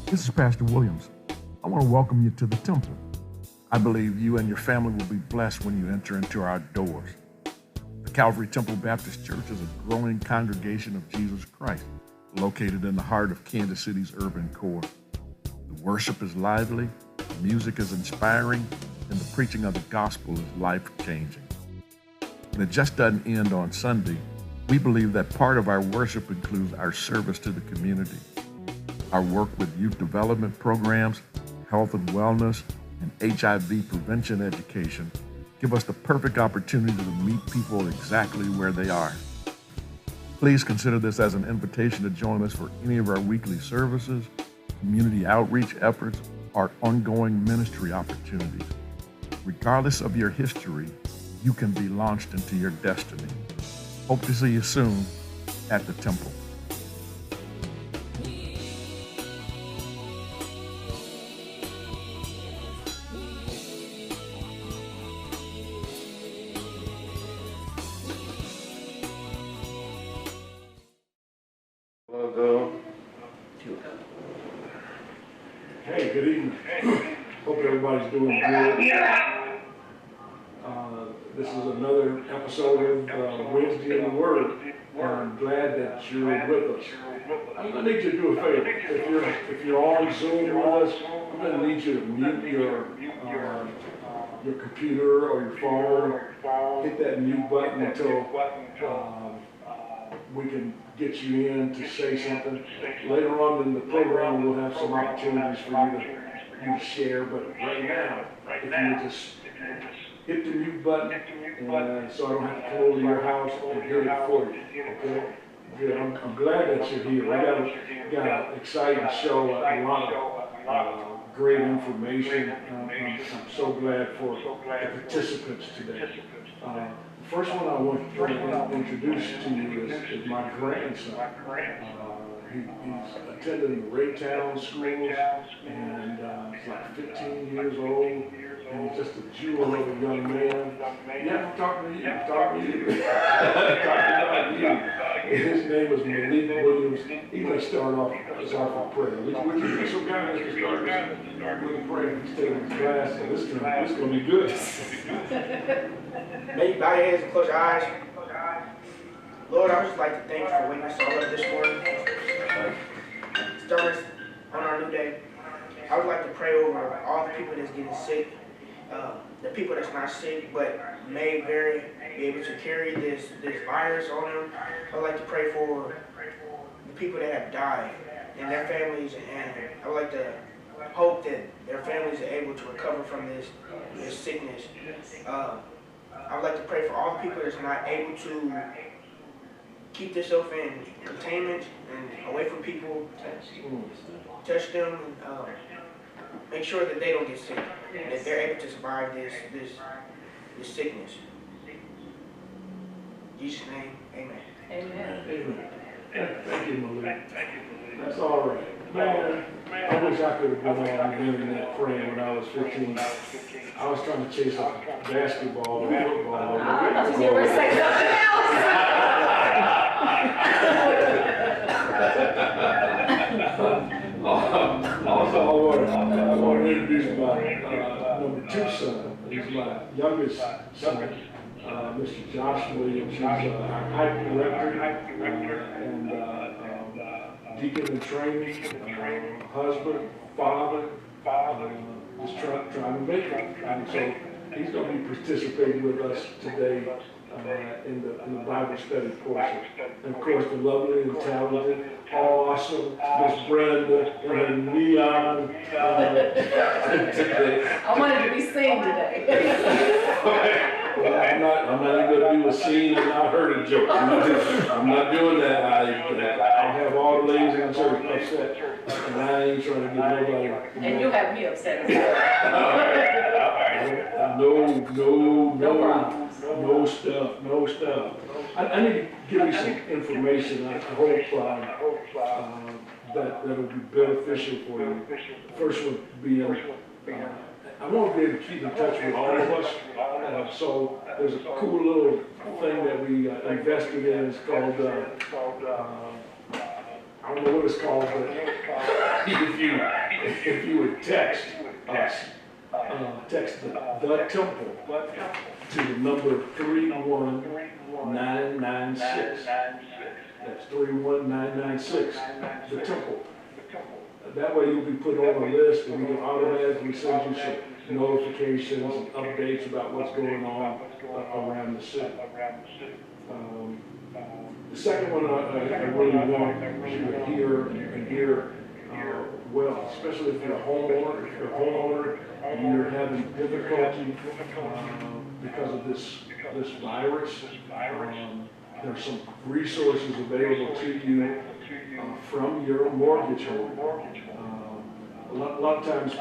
This is Pastor Williams. I want to welcome you to the temple. I believe you and your family will be blessed when you enter into our doors. The Calvary Temple Baptist Church is a growing congregation of Jesus Christ, located in the heart of Kansas City's urban core. The worship is lively, the music is inspiring, and the preaching of the gospel is life-changing. And it just doesn't end on Sunday. We believe that part of our worship includes our service to the community. Our work with youth development programs, health and wellness, and HIV prevention education give us the perfect opportunity to meet people exactly where they are. Please consider this as an invitation to join us for any of our weekly services, community outreach efforts, or ongoing ministry opportunities. Regardless of your history, you can be launched into your destiny. Hope to see you soon at the temple. Hey, good evening. Hope everybody's doing good. This is another episode of Wednesday in the Word, and I'm glad that you're with us. I'm going to need you to do a favor. If you're on Zoom with us, I'm going to need you to mute your computer or your phone. Hit that mute button until we can get you in to say something. Later on in the program, we'll have some opportunities for you to share. But right now, if you just hit the mute button, so I don't have to come over to your house and hit it for you. Okay? Good. I'm glad that you're here. We got an exciting show, a lot of great information. I'm so glad for the participants today. The first one I want to introduce to you is my grandson. He's attending the Raytown schools, and he's like 15 years old, and he's just a jewel of a young man. Yeah, I'm talking to you. I'm talking to you. I'm talking about you. His name is Malik Williams. He's going to start off with prayer. Would you be so kind as to start with a prayer? He's taking his class, and this is going to be good. May you bow your heads and close your eyes. Lord, I would just like to thank you for waking us all up this morning. Starting us on our new day. I would like to pray over all the people that's getting sick, the people that's not sick but may be able to carry this virus on them. I would like to pray for the people that have died and their families, and I would like to hope that their families are able to recover from this sickness. I would like to pray for all the people that's not able to keep themselves in containment and away from people, touch them, make sure that they don't get sick and that they're able to survive this sickness. In Jesus' name, amen. Amen. Amen. Thank you, Malik. That's all right. Man, I wish I could have been on the internet praying when I was 15. I was trying to chase a basketball or football. I thought you were going to say something else. Also, I want to introduce my number 2 son. He's my youngest son, Mr. Josh Williams. He's our hype director and deacon in training, husband, father, just trying to make it. And so he's going to be participating with us today in the Bible study portion. And of course, the lovely and talented, awesome Miss Brenda and her neon today. I wanted to be seen today. Well, I'm not even going to do a scene and not heard a joke. I'm not doing that. I'll have all the ladies in church upset, and I ain't trying to get nobody. And you'll have me upset as well. No stuff. I need to give you some information. I hope that'll be beneficial for you. The first one being, I want to be able to keep in touch with all of us. So there's a cool little thing that we invested in. It's called, I don't know what it's called, but if you would text us, text the temple to the number 31996. That's 31996, the temple. That way you'll be put on a list and we can automatically send you some notifications and updates about what's going on around the city. The second one I really want you to hear and hear well, especially if you're a homeowner. If you're a homeowner and you're having difficulty because of this virus, there's some resources available to you from your mortgage holder. A lot of times,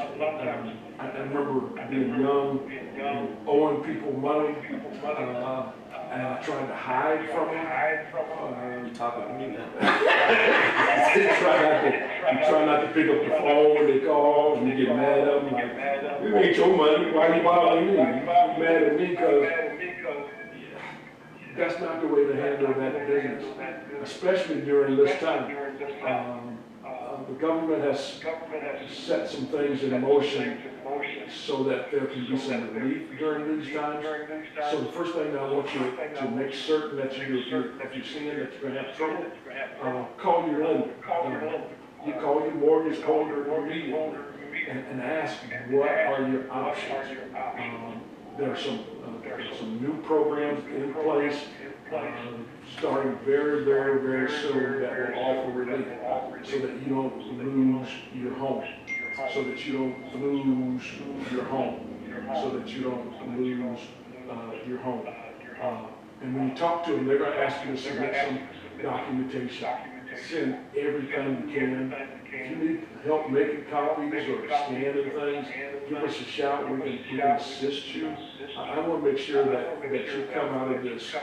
I remember being young and owing people money, and I tried to hide from them. You're talking to me now. You try not to pick up the phone when they call, and you get mad at them. Like, it ain't your money, why you bothering me? You mad at me because that's not the way to handle that business, especially during this time. The government has set some things in motion so that there can be some relief during these times. So the first thing I want you to make certain that you do, if you're seeing that you're going to have trouble, call your lender. You call your mortgage holder immediately and ask, what are your options? There are some new programs in place starting very, very, very soon that will offer relief so that you don't lose your home, so that you don't lose your home, so that you don't lose your home. And when you talk to them, they're going to ask you to submit some documentation. Send everything you can. If you need help making copies or scanning things, give us a shout. We can assist you. I want to make sure that you come out of this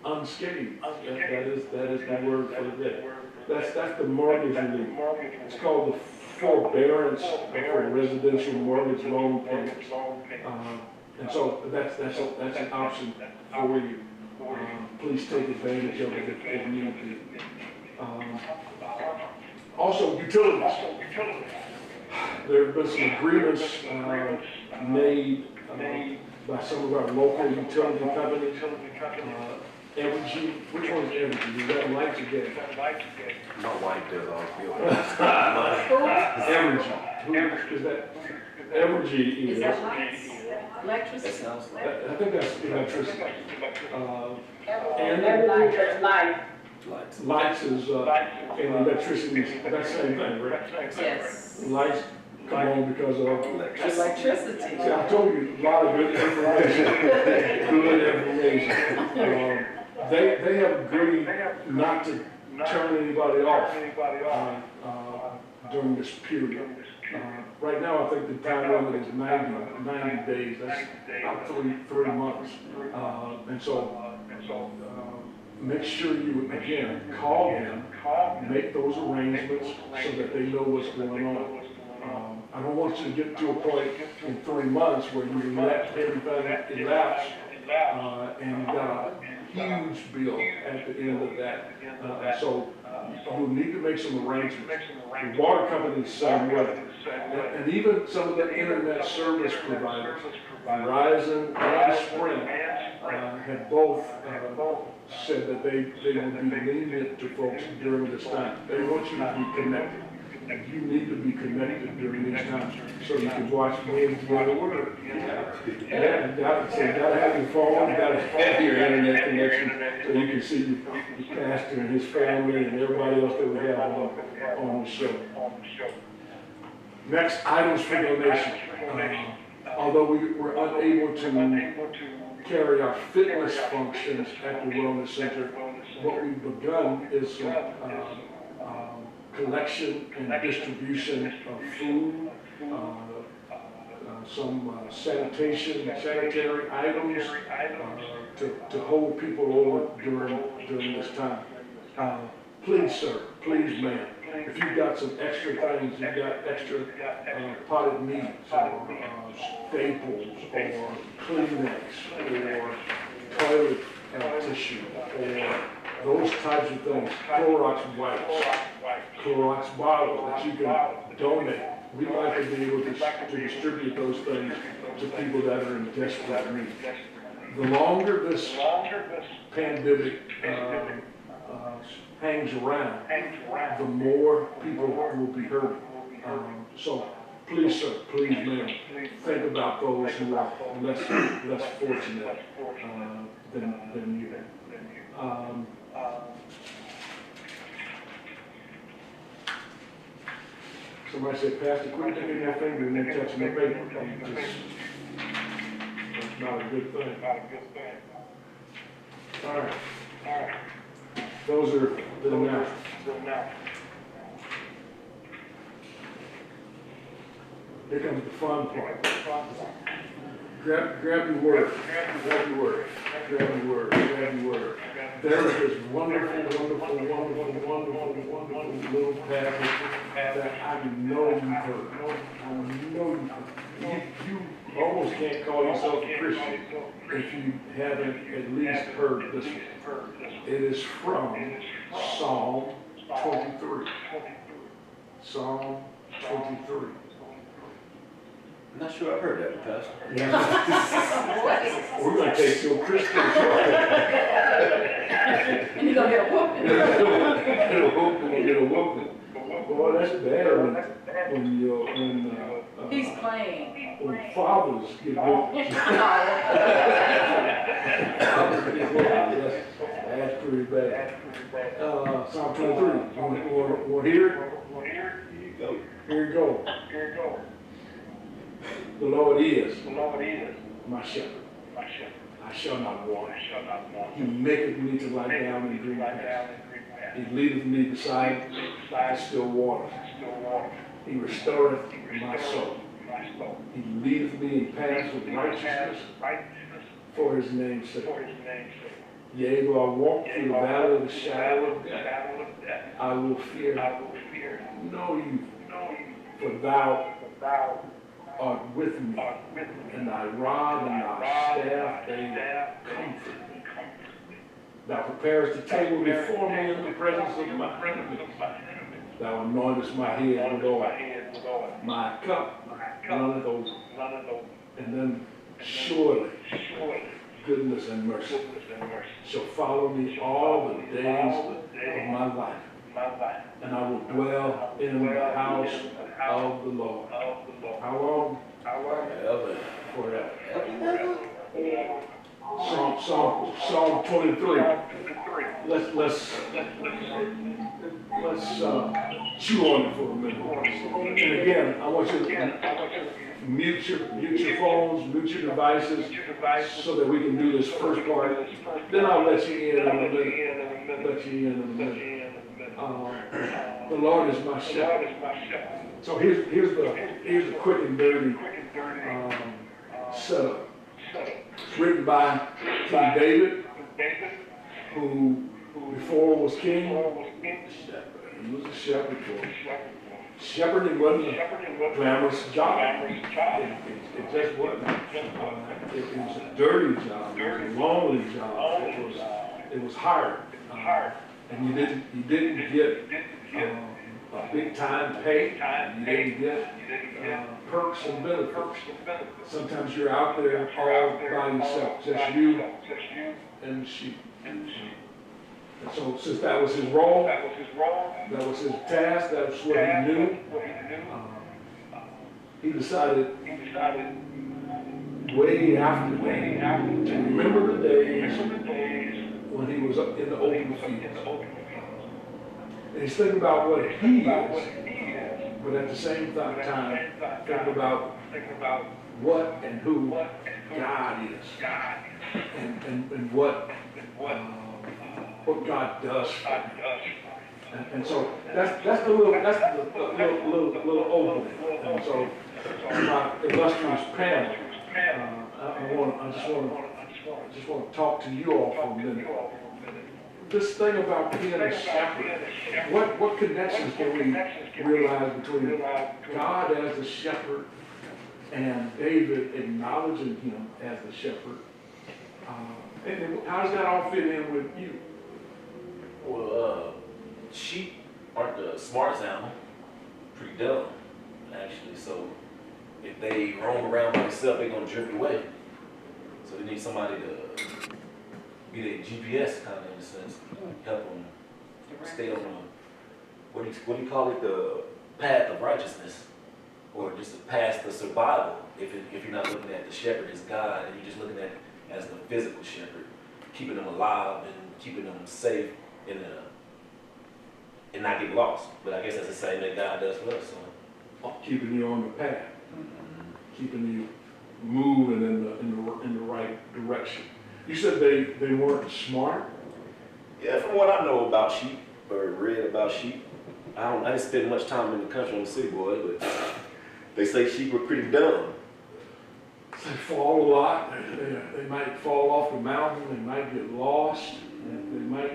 unscathed. That is the word for the day. That's the mortgage relief. It's called the forbearance for residential mortgage loan payments. And so that's an option for you. Please take advantage of it if need be. Also, utilities. There have been some agreements made by some of our local utility companies. Evergy, which one's Evergy? Is that lights or gas? My wife does all the Evergy. Who is that? Evergy Is that lights? Electricity? I think that's electricity. And lights is, and electricity is that same thing, right? Yes. Lights come on because of Electricity. See, I told you a lot of good information. Good information. They have agreed not to turn anybody off during this period. Right now, I think the time limit is 90 days. That's about three months. And so make sure you, again, call them, make those arrangements so that they know what's going on. I don't want you to get to a point in 3 months where you let everything elapse and you got a huge bill at the end of that. So you'll need to make some arrangements. The water company is the same way. And even some of the internet service providers, Verizon and Sprint, have both said that they would be lenient to folks during this time. They want you to be connected. You need to be connected during these times so you can watch games go to work. You gotta have your phone, you gotta have your internet connection so you can see your pastor and his family and everybody else that we have on the show. Next, items for donation. Although we were unable to carry our fitness functions at the Wellness Center, what we've begun is some collection and distribution of food, some sanitary items to hold people over during this time. Please, sir, please, ma'am, if you've got some extra things, you've got extra potted meats or staples or Kleenex or toilet tissue or those types of things, Clorox wipes, Clorox bottles that you can donate. We'd like to be able to distribute those things to people that are in desperate need. The longer this pandemic hangs around, the more people will be hurting. So please, sir, please, ma'am, think about those who are less fortunate than you. Somebody said, Pastor, quit taking your finger and then touching the paper. That's not a good thing. All right. Those are the announcements. Here comes the fun part. Grab your word. Grab your word. Grab your word. Grab your word. There is this wonderful little passage that I know you've heard. I know you've heard. You almost can't call yourself a Christian if you haven't at least heard this one. It is from Psalm 23. Psalm 23. I'm not sure I've heard that, Pastor. We're going to take your Christian. And you're gonna get a whooping. Get a whooping. Boy, that's bad when He's playing. when fathers get whooped. That's pretty bad. Psalm 23. Want to hear it? Here you go. Here you go. The Lord is my shepherd. I shall not want. He maketh me to lie down in green pastures. He leadeth me beside the still waters. He restoreth my soul. He leadeth me in paths of righteousness for his name's sake. Yea, though I walk through the valley of the shadow of death, I will fear no evil, for thou art with me, and thy rod and thy staff, they comfort me. Thou preparest a table before me in the presence of my enemies. Thou anointest my head with oil. My cup runneth over. And then surely goodness and mercy shall follow me all the days of my life. And I will dwell in the house of the Lord. How long? Forever. Psalm 23. Let's chew on it for a minute. And again, I want you to mute your phones, mute your devices, so that we can do this first part. Then I'll let you in in a minute. The Lord is my shepherd. So here's the quick and dirty setup. It's written by King David, who before was king. He was a shepherd boy. Shepherding wasn't a glamorous job. It just wasn't. It was a dirty job. It was a lonely job. It was hard. And you didn't get a big time pay. You didn't get perks and benefits. Sometimes you're out there all by yourself, just you and the sheep. And so, since that was his role, that was his task, that was what he knew, he decided way after to remember the days when he was up in the open field. And he's thinking about what he is, but at the same time, thinking about what and who God is, and what God does for him. And so that's the little opening. And so my illustrious panel, I just want to talk to you all for a minute. This thing about being a shepherd, what connections can we realize between God as the shepherd and David acknowledging him as the shepherd? And how does that all fit in with you? Well, sheep aren't the smartest animal. Pretty dumb, actually. So if they roam around by themselves, they're gonna drift away. So they need somebody to be their GPS kind of in a sense, help them stay on the, what do you call it, the path of righteousness, or just the path of survival. If you're not looking at the shepherd as God, and you're just looking at it as the physical shepherd, keeping them alive and keeping them safe and not get lost. But I guess that's the same that God does for us. So. Keeping you on the path, keeping you moving in the right direction. You said they weren't smart. Yeah, from what I know about sheep or read about sheep, I didn't spend much time in the country on the city, boy, but they say sheep are pretty dumb. They fall a lot. They might fall off the mountain. They might get lost. They might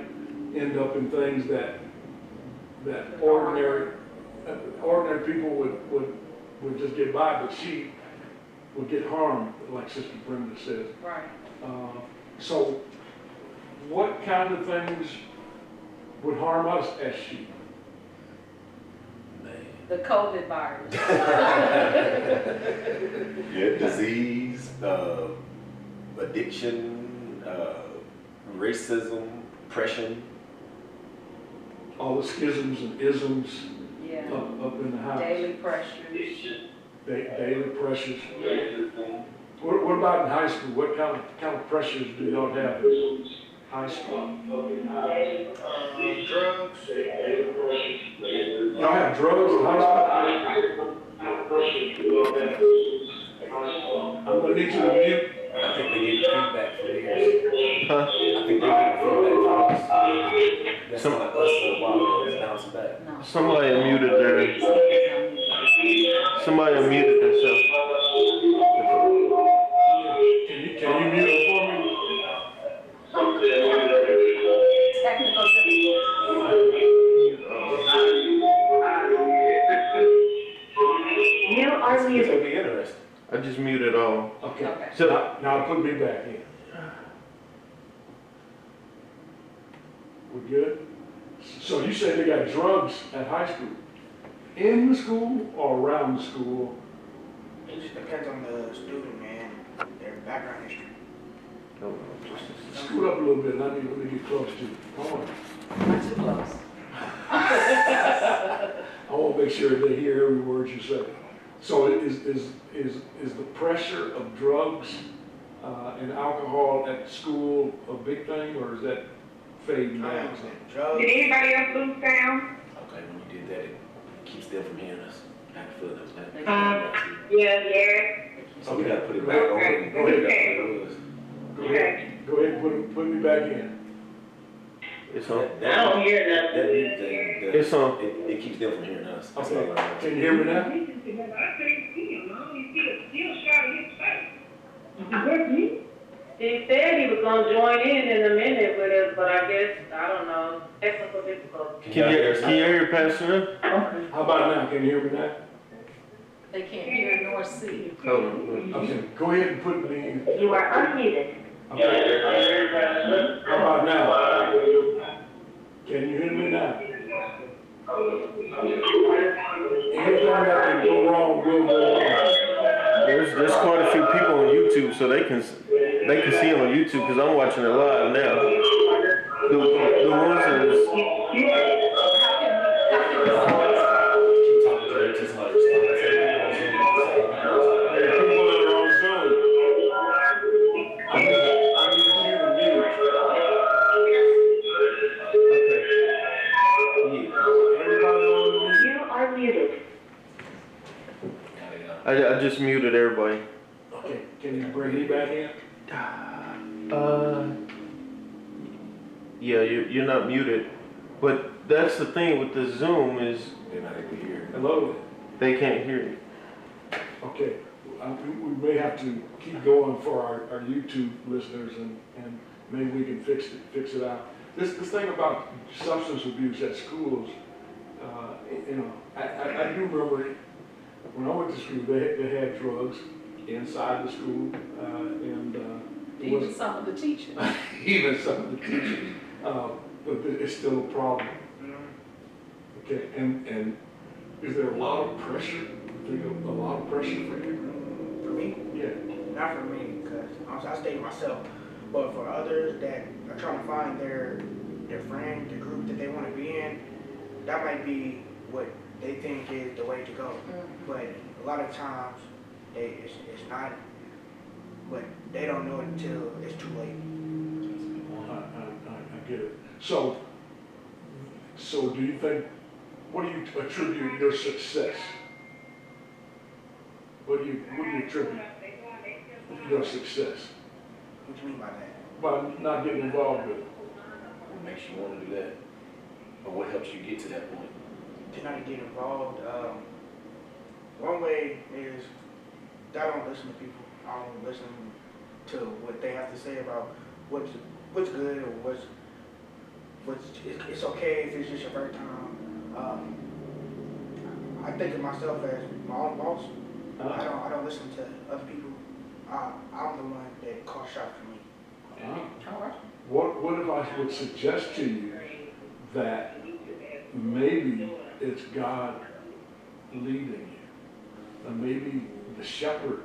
end up in things that ordinary people would just get by, but sheep would get harmed, like Sister Brenda says. Right. So, what kind of things would harm us as sheep? The COVID virus. Yeah, disease, addiction, racism, oppression. All the schisms and isms Yeah. up in the house. Daily pressures. Daily pressures. What about in high school? What kind of pressures do y'all have in high school? Drugs. Y'all have drugs in high school? I'm gonna need you to mute. I think they get feedback from theirs. Huh? I think they get feedback from us. That's like us for a while, it's bouncing back. No. Somebody unmuted their. Somebody unmuted themselves. Can you mute it for me? Technical difficulties. You are It's muted. gonna be interesting. I just muted all. Okay. Okay. So Now put me back in. We good? So you say they got drugs at high school? In the school or around the school? It just depends on the student, man, their background history. Scoot up a little bit, let me get close to you. Come on. Not too close. I want to make sure they hear every word you say. So is the pressure of drugs and alcohol at school a big thing, or is that fading down? Drugs. Did anybody else lose sound? Okay, when you did that, it keeps them from hearing us. I can feel that. Yeah. So we gotta put it back on. Okay. Go ahead. Go ahead and put me back in. it's on. I don't hear nothing. That mute thing, It's on. it keeps them from hearing us. That's all Okay, I know. can you hear me now? He said he was gonna join in a minute with us, but I guess, I don't know, technical difficulty. Can you hear your pastor? How about now? Can you hear me now? They can't hear nor see. Hold on. Okay, go ahead and put me in. You are unmuted. Okay. How about now? Can you hear me now? Anything that can go wrong will go wrong. There's quite a few people on YouTube, so they can see it on YouTube because I'm watching it live now. The ones that is. How can we Keep talking to them, just like respond. There are people that are on Zoom. I need you to mute. Everybody on mute. You are muted. I just muted everybody. Okay, can you bring me back in? Yeah, you're not muted, but that's the thing with the Zoom is They're not able to hear. Hello? they can't hear you. Okay, we may have to keep going for our YouTube listeners and maybe we can fix it out. This thing about substance abuse at schools, I do remember when I went to school, they had drugs inside the school, and it even was some of the teachers? even some of the teachers. but it's still a problem. Okay, and is there a lot of pressure? A lot of pressure for you? For me, Yeah. not for me, because I stay myself. But for others that are trying to find their friend, the group that they want to be in, that might be what they think is the way to go. But a lot of times, it's not. But they don't know it until it's too late. I get it. So do you think, what do you attribute your success? What do you attribute your success? What do you mean by that? By not getting involved with it. What makes you want to do that? Or what helps you get to that point? To not get involved, one way is that I don't listen to people. I don't listen to what they have to say about what's good or it's okay if it's just your first time. I think of myself as my own boss. I don't listen to other people. I'm the one that calls shots for me. All right. What if I would suggest to you that maybe it's God leading you, and maybe the shepherd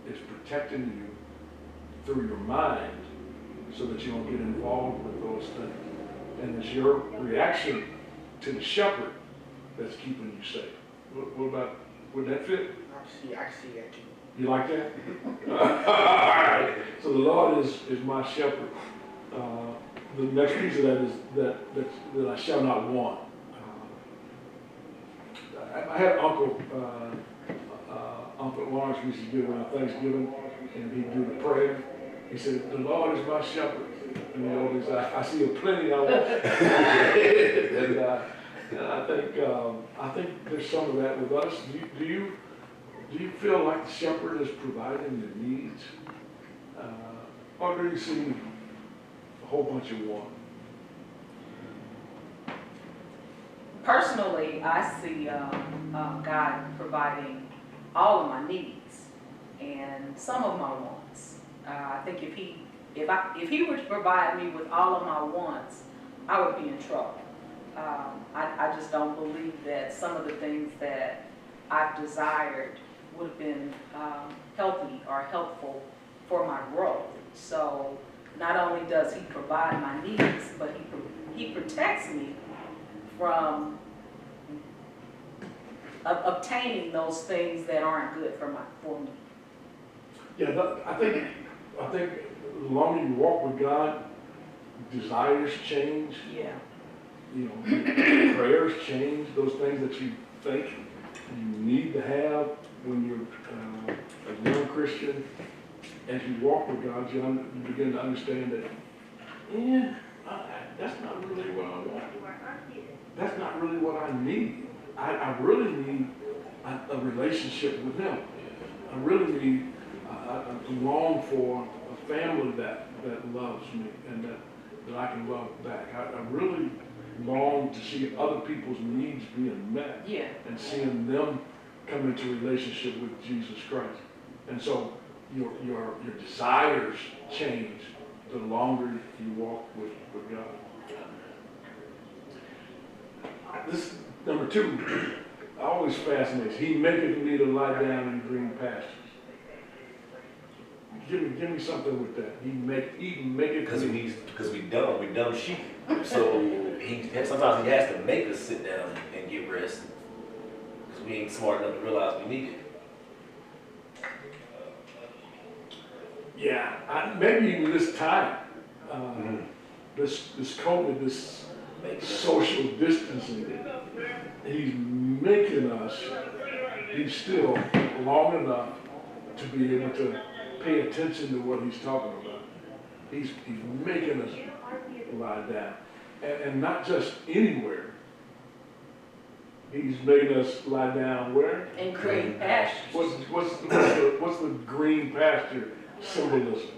is protecting you through your mind so that you don't get involved with those things, and it's your reaction to the shepherd that's keeping you safe. What about, would that fit? I can see that too. You like that? All right. So the Lord is my shepherd. The next piece of that is that I shall not want. I had an uncle, Uncle Lawrence, we used to do around Thanksgiving, and he'd do the prayer. He said, "The Lord is my shepherd." And you know, I see a plenty of them. And I think there's some of that with us. Do you feel like the shepherd is providing your needs? Or do you see a whole bunch of want? Personally, I see God providing all of my needs and some of my wants. I think if he were to provide me with all of my wants, I would be in trouble. I just don't believe that some of the things that I've desired would have been healthy or helpful for my growth. So not only does he provide my needs, but he protects me from obtaining those things that aren't good for me. Yeah, I think the longer you walk with God, desires change. Yeah. You know, prayers change. Those things that you think you need to have when you're a young Christian. As you walk with God, you begin to understand that, that's not really what I want. That's not really what I need. I really need a relationship with Him. I really need, I long for a family that loves me and that I can love back. I really long to see other people's needs being met. Yeah. And seeing them come into relationship with Jesus Christ. And so your desires change the longer you walk with God. This number 2 always fascinates. He maketh me to lie down in green pastures. Give me something with that. He maketh Because we dumb sheep. So sometimes he has to make us sit down and get rest. Because we ain't smart enough to realize we need it. Yeah, maybe even this time, this COVID, this social distancing, he's making us, he's still long enough to be able to pay attention to what he's talking about. He's making us lie down. And not just anywhere. He's making us lie down where? In green pastures. What's the green pasture symbolism?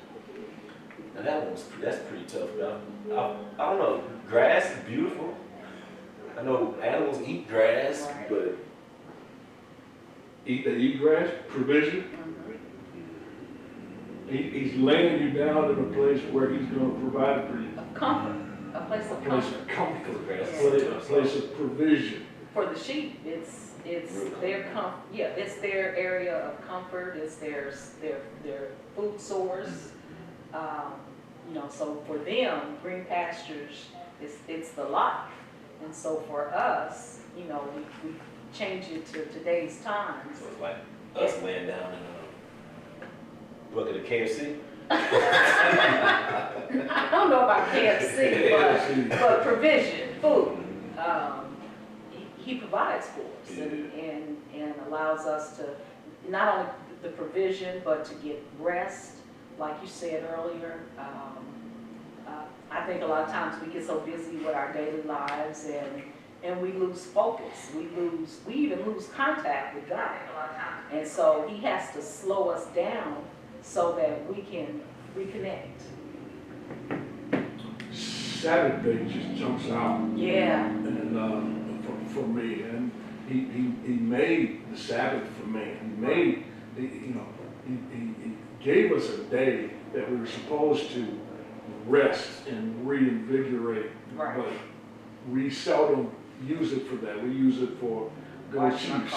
And that's pretty tough, though. I don't know. Grass is beautiful. I know animals eat grass, but They eat grass, provision. He's laying you down in a place where he's going to provide for you. Comfort. A place a of place comfort. of comfort, Yeah. a place of provision. For the sheep, it's it's their area of comfort, it's their food source. You know, so for them, green pastures, it's the life. And so for us, you know, we change it to today's times. So it's like us laying down in a bucket of KFC. I don't know about KFC, but provision, food. He provides for us and allows us to, not only the provision, but to get rest, like you said earlier. I think a lot of times we get so busy with our daily lives and we lose focus. We even lose contact with God. And so he has to slow us down so that we can reconnect. Sabbath day just jumps out. Yeah. And for me, and he made the Sabbath for man. He made, he gave us a day that we were supposed to rest and reinvigorate. Right. But we seldom use it for that. We use it for go Chiefs.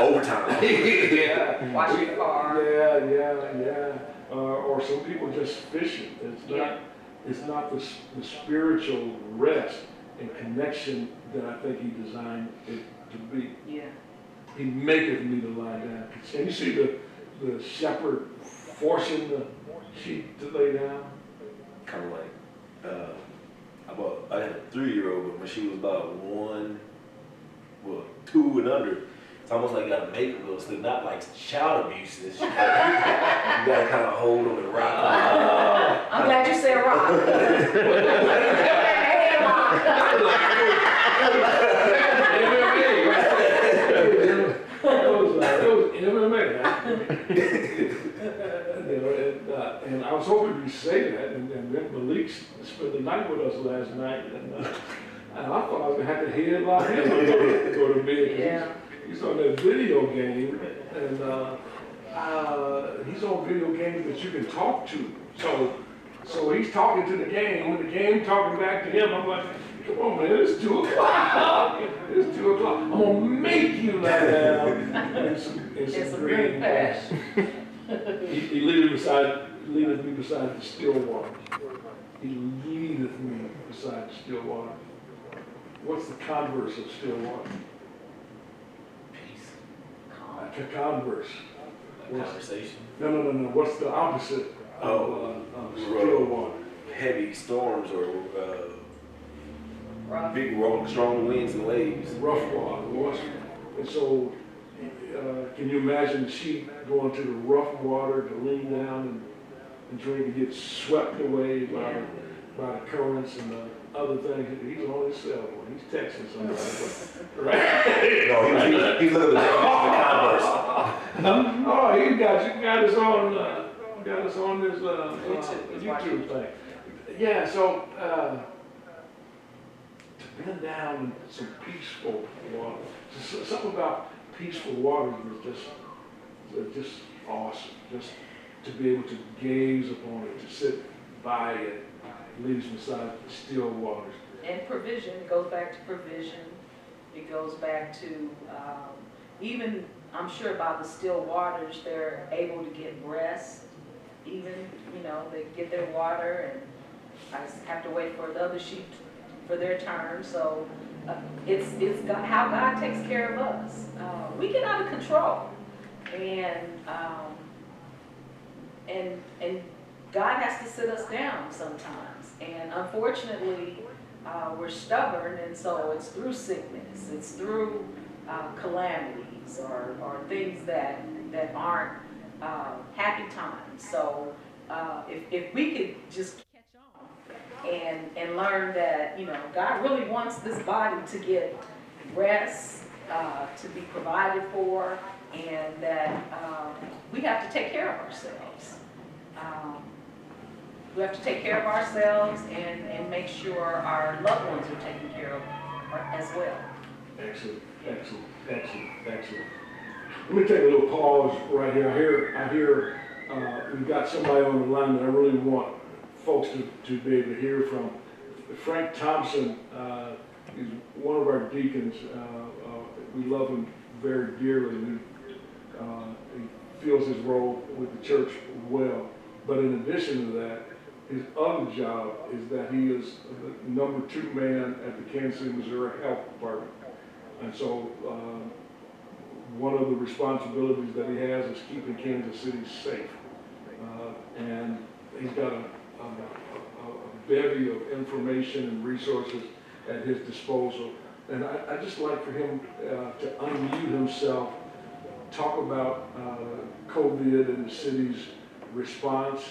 Overtime. Yeah. Wash your car. Yeah. Or some people just fishing. It's not the spiritual rest and connection that I think he designed it to be. Yeah. He maketh me to lie down. And you see the shepherd forcing the sheep to lay down. Kind of like, I had a 3-year-old, but when she was about 2 and under, it's almost like you gotta make her go sleep. Not like child abuse. You gotta kind of hold them and rock. I'm glad you said rock. Hey, It was MMA, and I was hoping you'd say that, and then Malik spent the night with us last night, and I thought I was gonna have to headlock him and go to bed. Yeah. He's on that video game, and he's on video games that you can talk to. So he's talking to the game, when the game talking back to him, I'm like, come on, man, it's 2 o'clock. It's 2 o'clock. I'm gonna make you lie down in some green grass. He leadeth me beside the still water. He leadeth me beside the still water. What's the converse of still water? Peace. A converse. Conversation. No. What's the opposite of still water? Heavy storms or rough. big, strong winds and waves. Rough water. And so, can you imagine the sheep going to the rough water to lean down and drink and get swept away by the currents and the other things? He's on his cell phone. He's texting somebody. Right? No, he's looking at the converse. Oh, he got us on this YouTube thing. Yeah, so to bend down in some peaceful water. Something about peaceful water is just awesome. Just to be able to gaze upon it, to sit by it, leaves beside the still waters. And provision, it goes back to provision. It goes back to, even, I'm sure by the still waters, they're able to get rest. Even, they get their water, and I just have to wait for the other sheep for their turn. So it's God, how God takes care of us. We get out of control, and God has to sit us down sometimes. And unfortunately, we're stubborn, and so it's through sickness, it's through calamities or things that aren't happy times. So if we could just catch on and learn that God really wants this body to get rest, to be provided for, and that we have to take care of ourselves. We have to take care of ourselves and make sure our loved ones are taken care of as well. Excellent. Let me take a little pause right here. I hear we've got somebody on the line that I really want folks to be able to hear from. Frank Thompson is one of our deacons. We love him very dearly. He feels his role with the church well. But in addition to that, his other job is that he is the number 2 man at the Kansas City, Missouri Health Department. And so one of the responsibilities that he has is keeping Kansas City safe. And he's got a bevy of information and resources at his disposal. And I just like for him to unmute himself, talk about COVID and the city's response,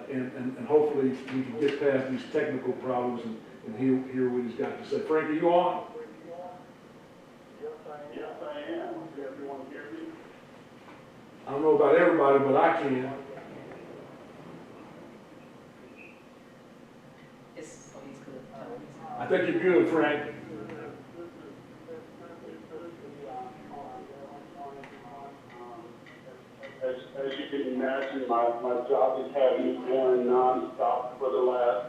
and hopefully we can get past these technical problems and hear what he's got to say. Frank, are you on? Yes, I am. Can everyone hear me? I don't know about everybody, but I can. He's good. I think you're good, Frank. As you can imagine, my job has had me going nonstop for the last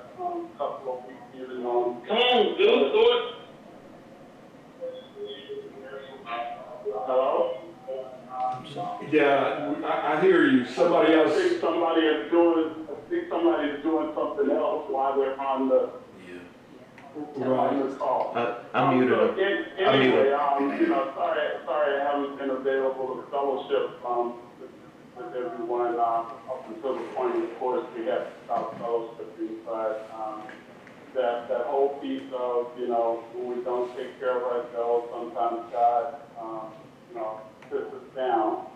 couple of weeks, even on. Come on, dude, do it. Hello? Yeah, I hear you. Somebody else. I think somebody is doing something else while we're on the call. I muted him. Anyway, sorry I haven't been available to fellowship with everyone up until the point, of course, we have to stop fellowshipping, but that whole piece of, when we don't take care of ourselves, sometimes God, sits us down.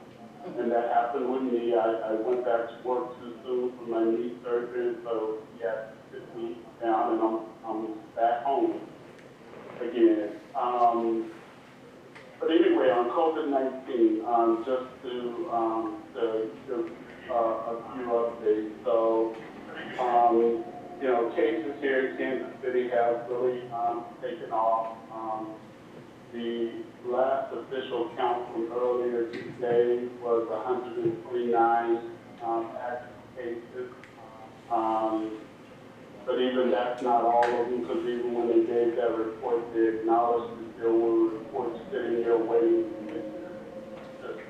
And that happened with me. I went back to work too soon for my knee surgery, so he had to sit me down, and I'm back home again. But anyway, on COVID-19, just to give a few updates. So, cases here in Kansas City have really taken off. The last official count from earlier today was 129 active cases. But even that's not all of them, because even when they gave that report, they acknowledged that there were reports sitting there waiting to get there.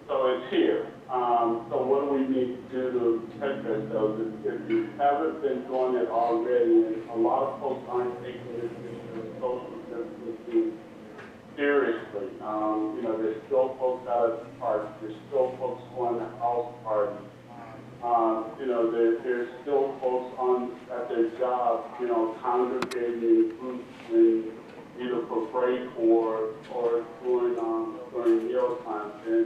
So it's here. So what do we need to do to protect ourselves? If you haven't been doing it already, and a lot of folks aren't taking this issue of social distancing seriously. There's still folks out at the parks. There's still folks going to house parties. There's still folks at their job, congregating in groups and either for break or during meal times. And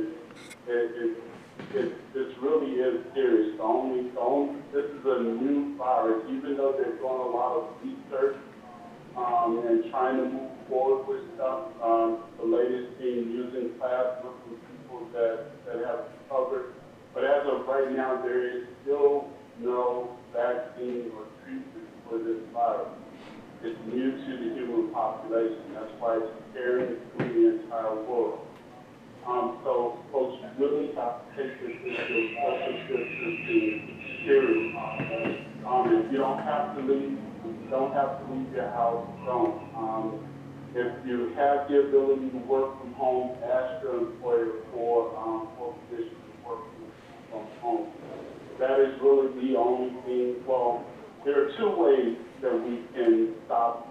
this really is serious. This is a new virus, even though they're doing a lot of research and trying to move forward with stuff. The latest being used in plasma for people that have recovered. But as of right now, there is still no vaccine or treatment for this virus. It's new to the human population. That's why it's scaring through the entire world. So folks really have to take this issue of social distancing seriously. If you don't have to leave your house, don't. If you have the ability to work from home, ask your employer for permission to work from home. That is really the only thing. Well, there are two ways that we can stop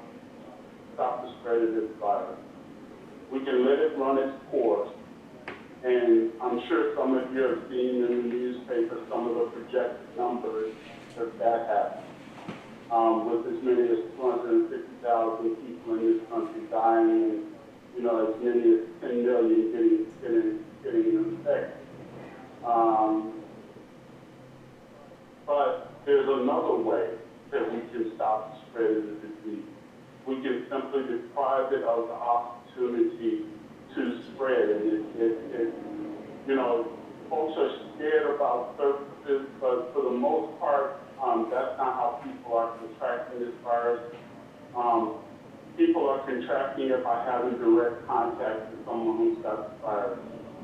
the spread of this virus. We can let it run its course, and I'm sure some of you have seen in the newspaper some of the projected numbers that happened. With as many as 250,000 people in this country dying, and as many as 10 million getting infected. But there's another way that we can stop the spread of the disease. We can simply deprive it of the opportunity to spread. And folks are scared about surfaces, but for the most part, that's not how people are contracting this virus. People are contracting it by having direct contact with someone who's got the virus.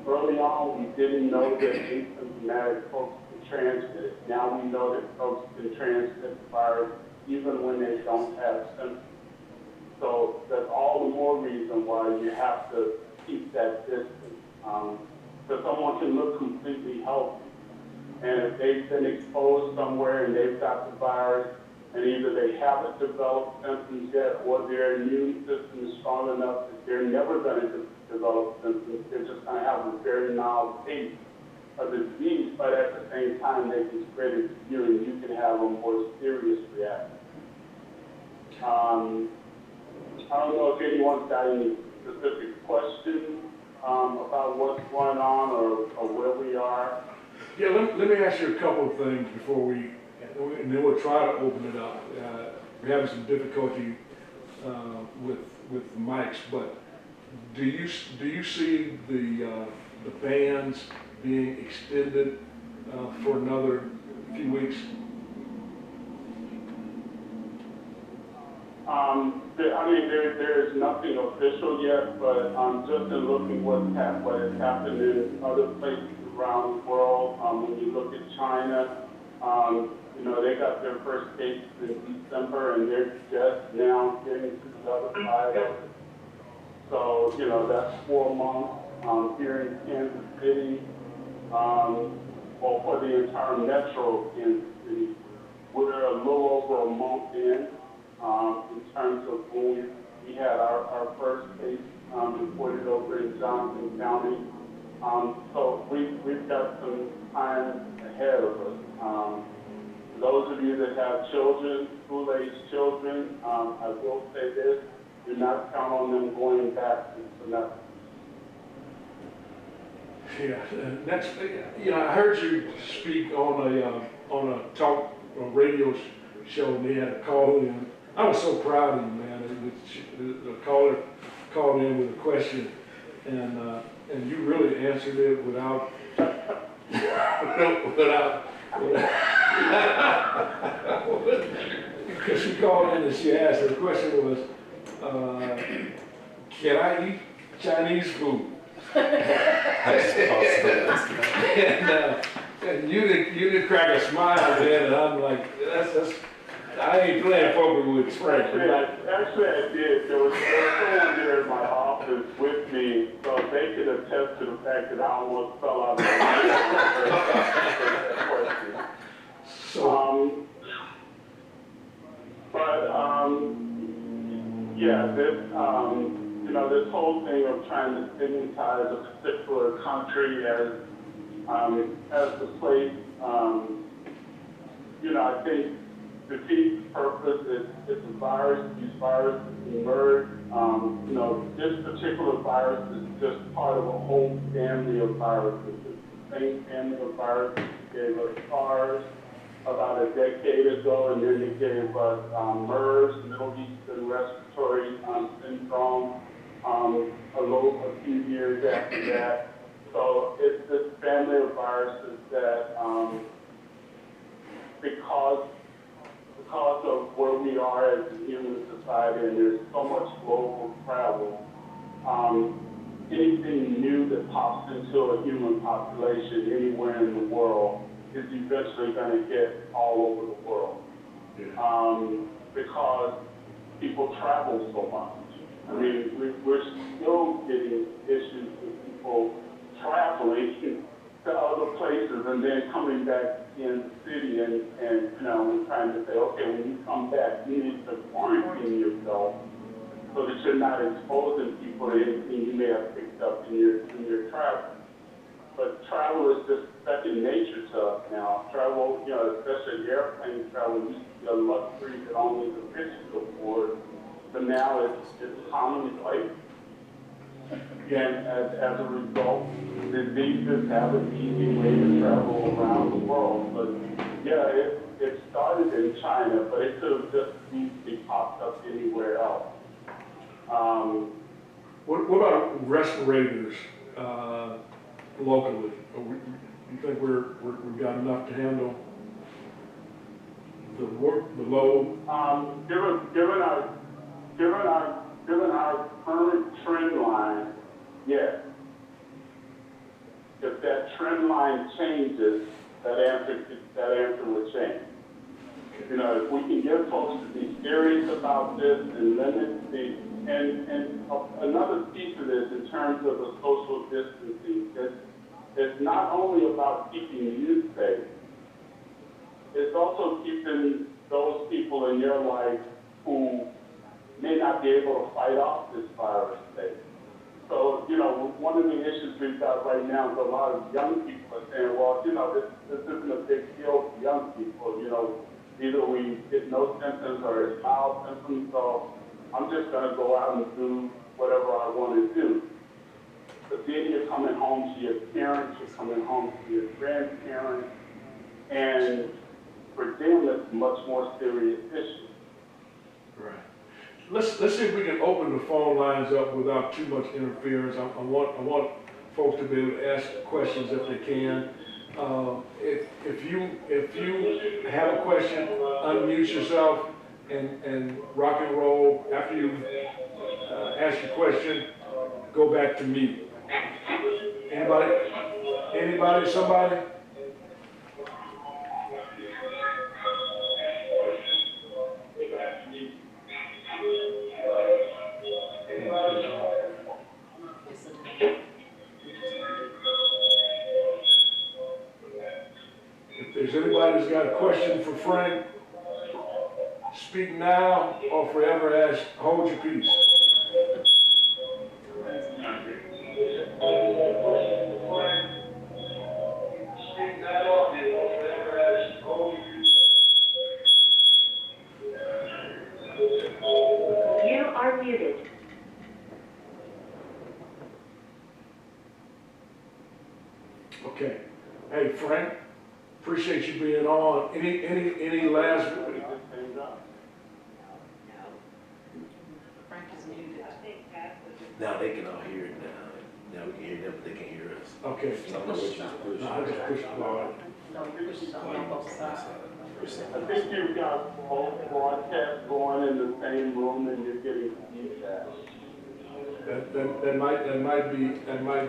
Early on, we didn't know that asymptomatic folks transmit it. Now we know that folks can transmit the virus even when they don't have symptoms. So that's all the more reason why you have to keep that distance. Because someone can look completely healthy, and if they've been exposed somewhere and they've got the virus, and either they haven't developed symptoms yet, or their immune system is strong enough that they're never going to develop symptoms, they're just going to have a very mild case of the disease, but at the same time they can spread it to you, and you can have a more serious reaction. I don't know if anyone's got any specific questions about what's going on or where we are. Yeah, let me ask you a couple of things before and then we'll try to open it up. We're having some difficulty with the mics, but do you see the bans being extended for another few weeks? I mean, there is nothing official yet, but just in looking what has happened in other places around the world, when you look at China, you know, they got their first cases in December, and they're just now getting to the other side of it. So, you know, that's 4 months. Here in Kansas City, or for the entire metro Kansas City, we're a little over a month in terms of when we had our first case reported over in Johnson County. So we've got some time ahead of us. Those of you that have children, school-aged children, I will say this, do not count on them going back to semester. Yeah, next, you know, I heard you speak on a talk radio show, and they had a call in. I was so proud of you, man. The caller called in with a question, and you really answered it without because she called in and she asked, her question was, can I eat Chinese food? And you did crack a smile then, and I'm like, that's I ain't playing poker with Frank. Actually, I did. There was someone there in my office with me, so they could attest to the fact that I almost fell out of the question. So, yeah, this, you know, this whole thing of trying to stigmatize a particular country as the place, you know, I think defeats the purpose. It's a virus. These viruses emerge. You know, this particular virus is just part of a whole family of viruses. It's the same family of viruses that gave us SARS about a decade ago, and then they gave us MERS, Middle Eastern Respiratory Syndrome, a few years after that. So it's this family of viruses that, because of where we are as a human society, and there's so much global travel, anything new that pops into a human population anywhere in the world is eventually going to get all over the world. Because people travel so much. I mean, we're still getting issues with people traveling to other places and then coming back in the city, and you know, we're trying to say, okay, when you come back, you need to quarantine yourself so that you're not exposing people to anything you may have picked up in your travel. But travel is just second nature to us now. Travel, you know, especially airplane travel, used to be a luxury that only the rich could afford, but now it's commonplace. And as a result, diseases have an easy way to travel around the world. But yeah, it started in China, but it could have just easily popped up anywhere else. what about respirators locally? You think we've got enough to handle the load? Given our current trend line, yes. If that trend line changes, that answer would change. You know, if we can get folks to be serious about this and limit another piece of this in terms of the social distancing, it's not only about keeping you safe, it's also keeping those people in your life who may not be able to fight off this virus safe. So, you know, one of the issues we've got right now is a lot of young people are saying, well, you know, this isn't a big deal for young people. You know, either we get no symptoms or it's mild symptoms, so I'm just going to go out and do whatever I want to do. But then you're coming home to your parents, you're coming home to your grandparents, and for them, it's a much more serious issue. Right. Let's see if we can open the phone lines up without too much interference. I want folks to be able to ask questions if they can. If you have a question, unmute yourself and rock and roll. After you ask your question, go back to me. Anybody? Anybody? Somebody? If there's anybody who's got a question for Frank, speak now or forever hold your peace. You are muted. Okay. Hey, Frank, appreciate you being on. Any last? Frank is muted. Now they can all hear it now. Now we can hear them, but they can't hear us. Okay. So I don't know what you push. No, I just pushed the button. No, push it on both sides. I think you've got both broadcasts going in the same room and you're getting feedback. That might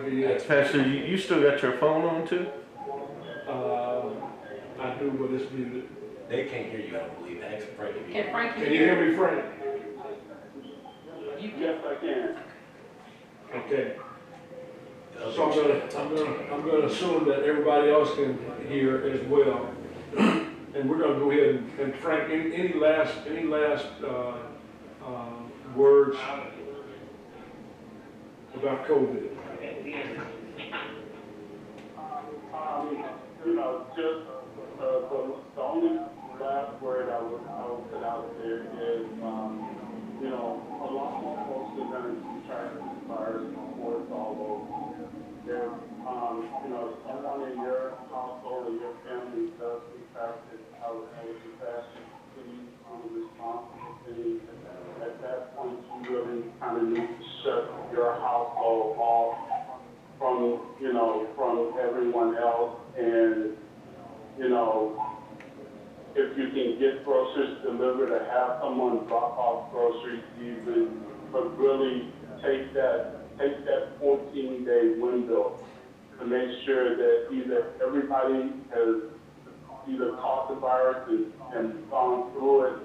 be it. Pastor, you still got your phone on too? I do, but it's muted. They can't hear you, I don't believe. Ask Frank if you Can Frank Can you hear me, Frank? Yes, I can. Okay. So I'm gonna assume that everybody else can hear as well. And we're gonna go ahead and Frank, any last words about COVID? You know, just the only last word I would put out there is, you know, a lot more folks are going to try to this virus before it's all over. There's, you know, someone in your household or your family does contract it, I would ask you to please responsible things. At that point, you really kind of need to shut your household off from, you know, from everyone else. And, you know, if you can get groceries delivered or have someone drop off groceries even, but really take that 14-day window to make sure that either everybody has either caught the virus and gone through it,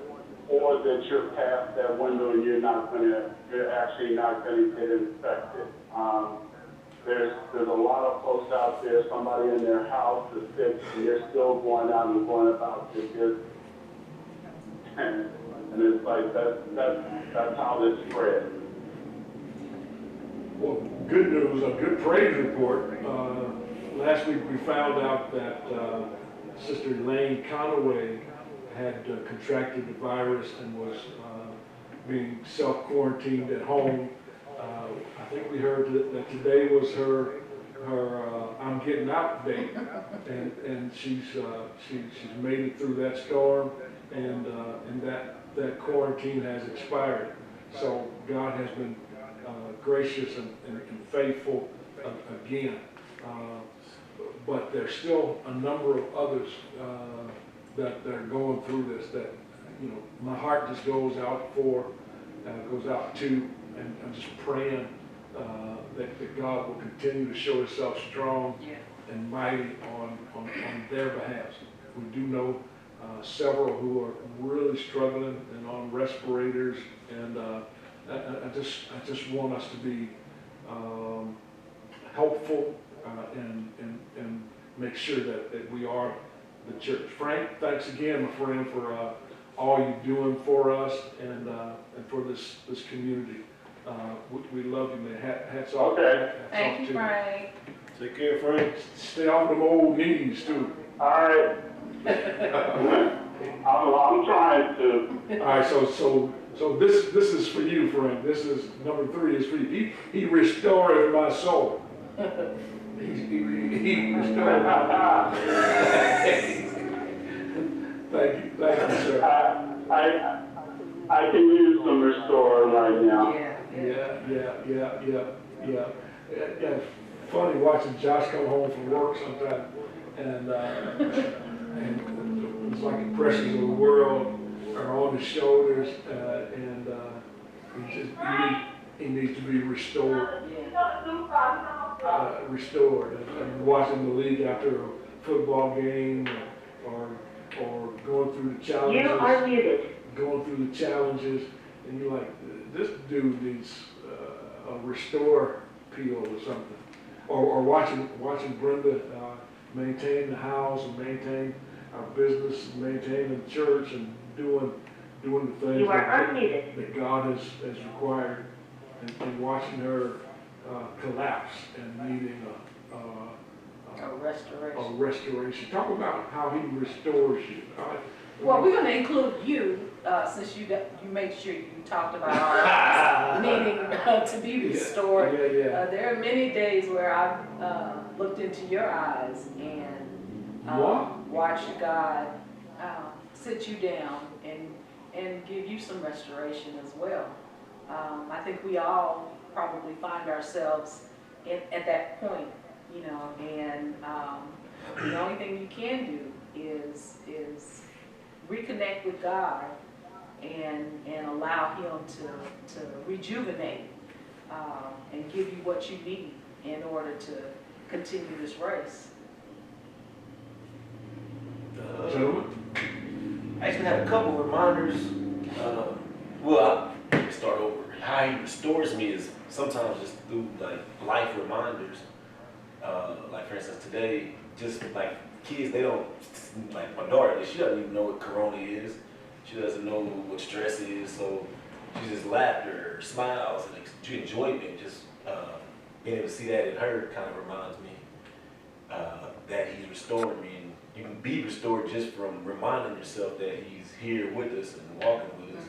or that you're past that window and you're actually not gonna get infected. There's a lot of folks out there, somebody in their house is sick, and they're still going out and going about their business. And it's like, that's how this spreads. Well, good news, a good praise report. Last week we found out that Sister Elaine Conaway had contracted the virus and was being self-quarantined at home. I think we heard that today was her I'm getting out date, and she's made it through that storm, and that quarantine has expired. So God has been gracious and faithful again. But there's still a number of others that are going through this that, you know, my heart just goes out to, and I'm just praying that God will continue to show Himself strong and mighty on their behalf. We do know several who are really struggling and on respirators, and I just want us to be helpful and make sure that we are the church. Frank, thanks again, my friend, for all you're doing for us and for this community. We love you, man. Hats off. Okay. Thank you, Frank. Take care, Frank. Stay off them old knees too. All right. I'm trying to. All right, so this is for you, Frank. This is number 3 is for you. He restored my soul. He restored my Thank you, sir. I can use some restore right now. Yeah. Funny watching Josh come home from work sometimes, and it's like the pressures of the world are on his shoulders, and he needs to be restored. Restored, and watching the league after a football game, or going through the challenges. You are muted. Going through the challenges, and you're like, this dude needs a restore peel or something. Or watching Brenda maintain the house and maintain our business and maintain the church and doing the things You are unmuted. that God has required, and watching her collapse and needing A restoration. a restoration. Talk about how he restores you. Well, we're going to include you, since you made sure you talked about all of us needing to be restored. Yeah. There are many days where I've looked into your eyes and watched God sit you down and give you some restoration as well. I think we all probably find ourselves at that point, you know, and the only thing you can do is reconnect with God and allow Him to rejuvenate and give you what you need in order to continue this race. I actually have a couple reminders. Well, I'll start over. How he restores me is sometimes just through like life reminders. Like for instance, today, just like kids, they don't, like my daughter, she doesn't even know what corona is. She doesn't know what stress is, so she just laughter, smiles, and enjoyment. Just being able to see that in her kind of reminds me that he's restoring me. And you can be restored just from reminding yourself that he's here with us and walking with us.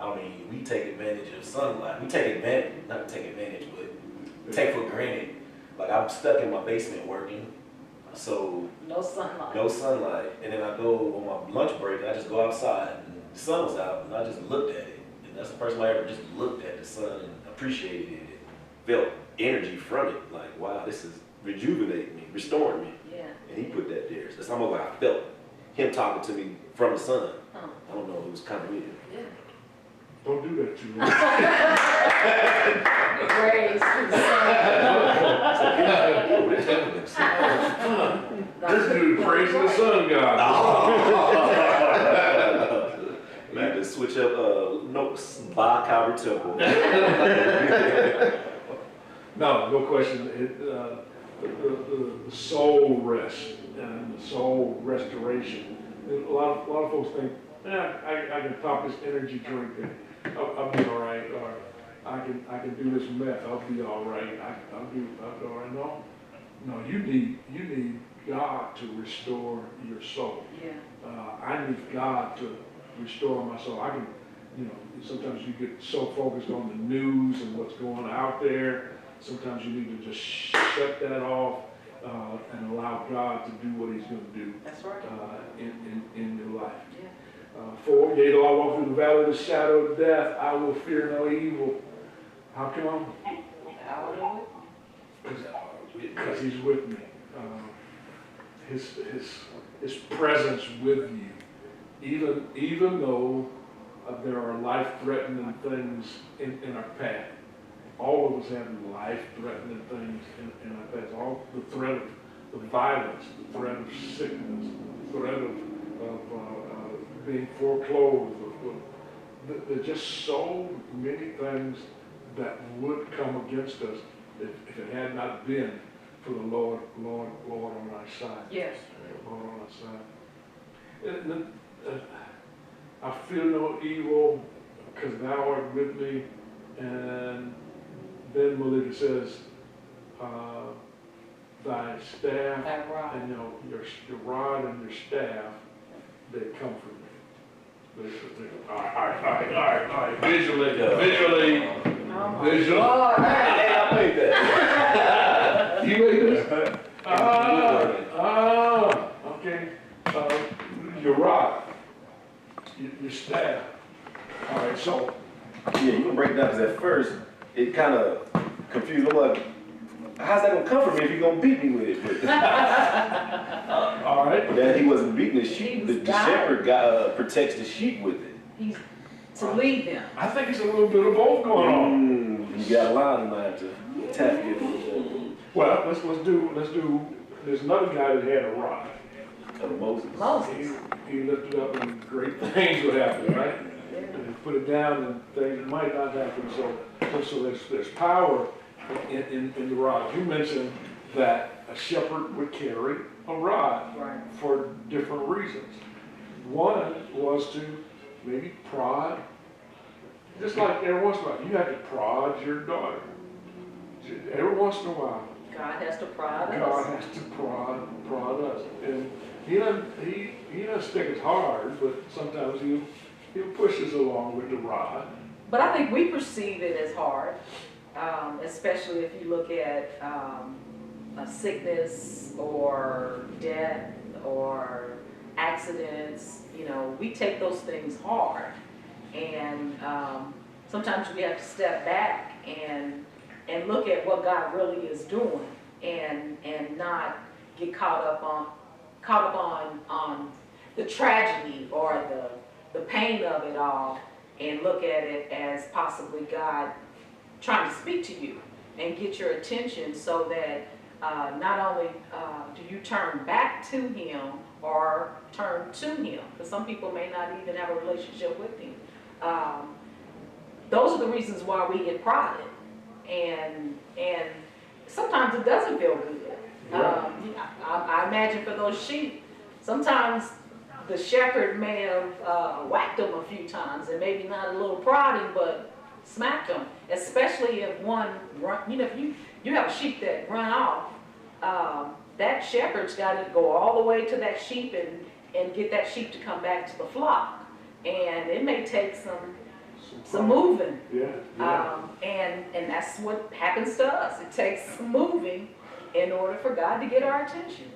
I mean, we take advantage of sunlight. We take advantage, not take advantage, but take for granted. Like I'm stuck in my basement working, so No sunlight. no sunlight. And then I go on my lunch break and I just go outside and the sun was out and I just looked at it. And that's the first time I ever just looked at the sun and appreciated it and felt energy from it. Like, wow, this is rejuvenating me, restoring me. Yeah. And he put that there. That's almost like I felt him talking to me from the sun. I don't know, it was kind of weird. Yeah. Don't do that to me. Praise to the sun. This dude praising the sun god. Man, just switch up notes by Calvary Temple. No question. The soul rest and the soul restoration. A lot of folks think, I can pop this energy drink and I'll be all right, or I can do this meth, I'll be all right. I'll be all right. No, you need God to restore your soul. Yeah. I need God to restore my soul. I can, sometimes you get so focused on the news and what's going out there. Sometimes you need to just shut that off and allow God to do what He's going to do. That's right. In your life. Yeah. 4, yea, though I walk through the valley of the shadow of death, I will fear no evil. How come? Because He's with me. His presence with you, even though there are life-threatening things in our path. All of us have life-threatening things in our path. All the threat the violence, the threat of sickness, the threat of being foreclosed. There's just so many things that would come against us if it had not been for the Lord on our side. Yes. Lord on our side. And then, I feel no evil because thou art with me. And then Malika says, thy staff That rod. and your rod and your staff, they comfort me. All right. Visually. Oh, Hey, I made that. You made this? Okay. Your rod, your staff. All right, so. Yeah, you can break it down, because at first, it kind of confused. I'm like, how's that going to comfort me if you're going to beat me with it? All right. But then he wasn't beating the sheep. The shepherd protects the sheep with it. He's to lead them. I think it's a little bit of both going on. You got a line in mind to tap it. Well, let's do, there's another guy that had a rod. Moses. He lifted up and great things would happen, right? And he put it down and things might not happen. So there's power in the rod. You mentioned that a shepherd would carry a rod for different reasons. One was to maybe prod, just like every once in a while, you have to prod your daughter. Every once in a while, God has to prod us. God has to prod us. And he doesn't stick as hard, but sometimes he'll push us along with the rod. But I think we perceive it as hard, especially if you look at a sickness or death or accidents. We take those things hard. And sometimes we have to step back and look at what God really is doing and not get caught up on the tragedy or the pain of it all, and look at it as possibly God trying to speak to you and get your attention, so that not only do you turn back to Him or turn to Him, because some people may not even have a relationship with Him. Those are the reasons why we get prodded, and sometimes it doesn't feel good. I imagine for those sheep, sometimes the shepherd may have whacked them a few times, and maybe not a little prodding, but smacked them. Especially if one run, if you have a sheep that run off, that shepherd's got to go all the way to that sheep and get that sheep to come back to the flock, and it may take some moving. And that's what happens to us. It takes some moving in order for God to get our attention.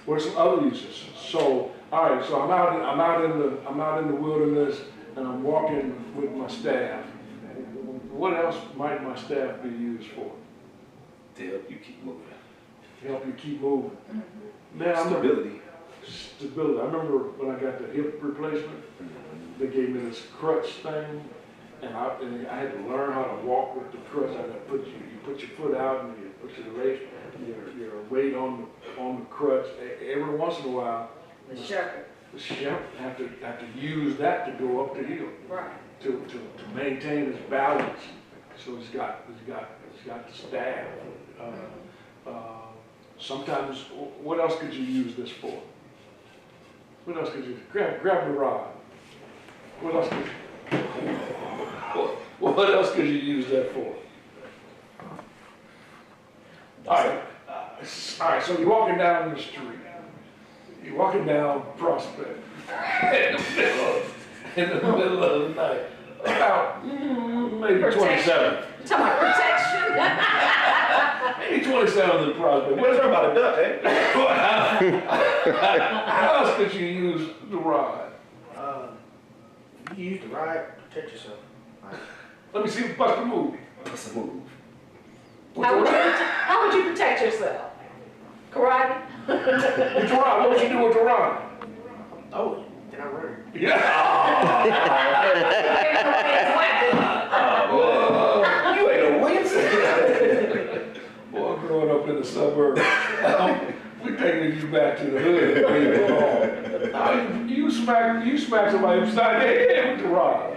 Where's some other uses? So, all right. So I'm out in the wilderness, and I'm walking with my staff. What else might my staff be used for? To help you keep moving. Help you keep moving. Now, stability. Stability. I remember when I got the hip replacement, they gave me this crutch thing, and I had to learn how to walk with the crutch. I had to put your foot out, and you put your weight on the crutch. Every once in a while, The shepherd. the shepherd have to use that to go up the hill. Right. To maintain his balance. So he's got the staff. Sometimes, what else could you use this for? What else could you grab the rod? What else could you use that for? All right. So you're walking down the street. You're walking down Prospect in the middle of the night. About maybe 27. You talking about protection? Maybe 27 in Prospect. What is there about a duck, eh? How else could you use the rod? You use the rod, protect yourself. Let me see bust the move. What's the move? How would you protect yourself? Karate? With the rod, what would you do with the rod? Oh, then I run. Yeah. You ain't a Williamson. Boy, growing up in the suburbs, we taking you back to the hood where you belong. You smack somebody upside their head with the rod.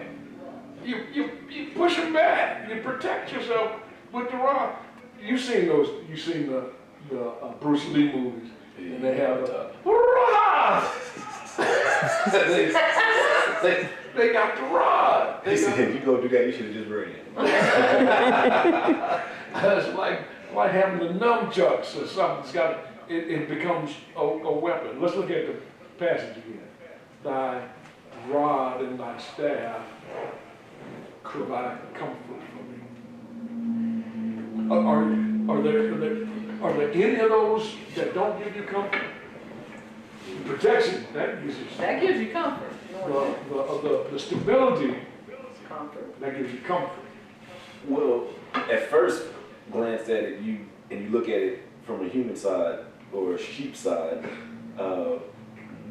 You push them back. You protect yourself with the rod. You seen the Bruce Lee movies, and they have the rod. they got the rod. He said, if you go do that, you should have just ran. It's like having the nunchucks or something. It becomes a weapon. Let's look at the passage again. Thy rod and thy staff provide comfort for me. Are there any of those that don't give you comfort? Protection, that gives you comfort. the stability, Comfort. that gives you comfort. Well, at first glance at it, you look at it from a human side or a sheep side,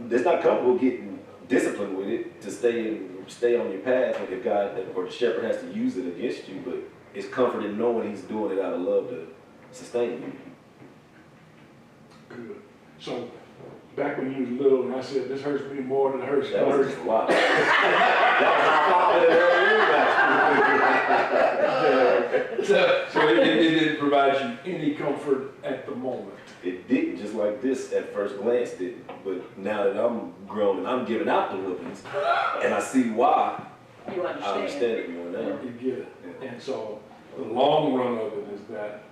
it's not comfortable getting disciplined with it to stay on your path when if God or the shepherd has to use it against you, but it's comforting knowing he's doing it out of love to sustain you. Good. So, back when you was little and I said, this hurts me more than it hurts That was others. just a lot. So it didn't provide you any comfort at the moment. It didn't, just like this at first glance didn't. But now that I'm grown and I'm giving out the whoopings, and I see why, You I understand it more now. You get it. And so the long run of it is that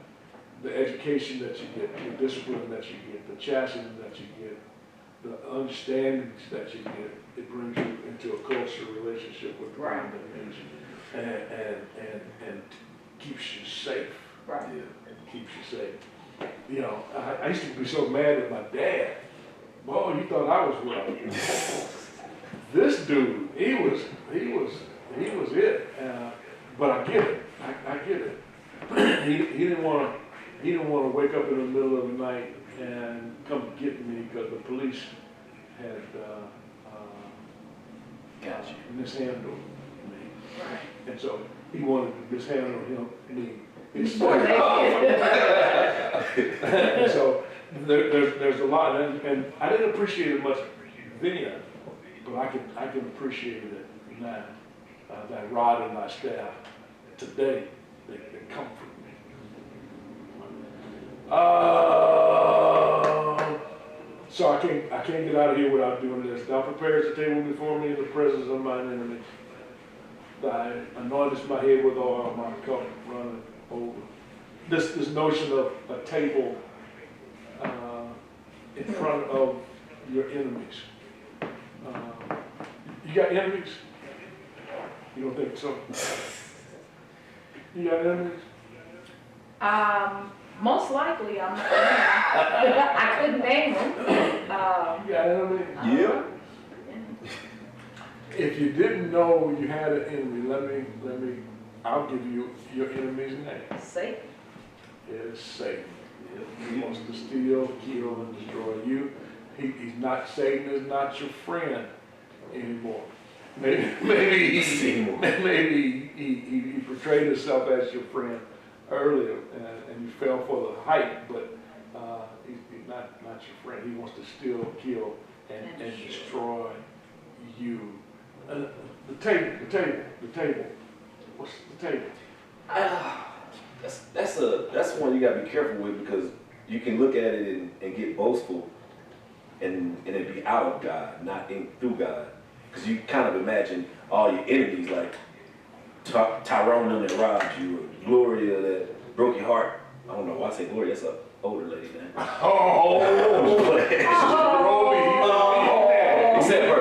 the education that you get, the discipline that you get, the chastening that you get, the understandings that you get, it brings you into a closer relationship with God and keeps you safe. Right. And keeps you safe. You know, I used to be so mad at my dad. Boy, you thought I was rough. This dude, he was it. But I get it. I get it. He didn't want to wake up in the middle of the night and come get me because the police had mishandled me. Right. And so he wanted to mishandle me. And so there's a lot, and I didn't appreciate it much then, but I can appreciate it now. That rod and thy staff today, they comfort me. So I can't get out of here without doing this. Thou preparest the table before me in the presence of mine enemies. Thy anointest my head with oil, my cup runneth over. This notion of a table in front of your enemies. You got enemies? You don't think so? You got enemies? Most likely, I'm not. I couldn't name them. You got enemies? Yeah. If you didn't know you had an enemy, I'll give you your enemy's name. Satan. It's Satan. He wants to steal, kill, and destroy you. Satan is not your friend anymore. Maybe he portrayed himself as your friend earlier, and you fell for the hype, but he's not your friend. He wants to steal, kill, and destroy you. The table. What's the table? That's one you gotta be careful with, because you can look at it and get boastful and it be out of God, not through God. Because you kind of imagine all your enemies like Tyrone that robbed you, or Gloria that broke your heart. I don't know why I say Gloria, that's an older lady, man. Except her.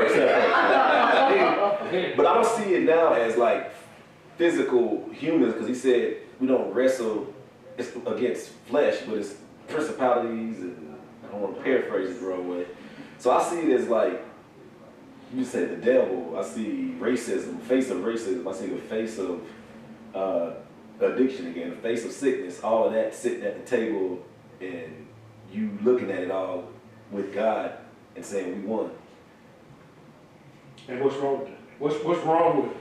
But I don't see it now as like physical humans, because he said we don't wrestle against flesh, but it's principalities, and I don't want to paraphrase it the wrong way. So I see it as like, you said the devil, I see racism, face of racism, I see the face of addiction again, the face of sickness, all of that sitting at the table and you looking at it all with God and saying we won. And what's wrong with that? What's wrong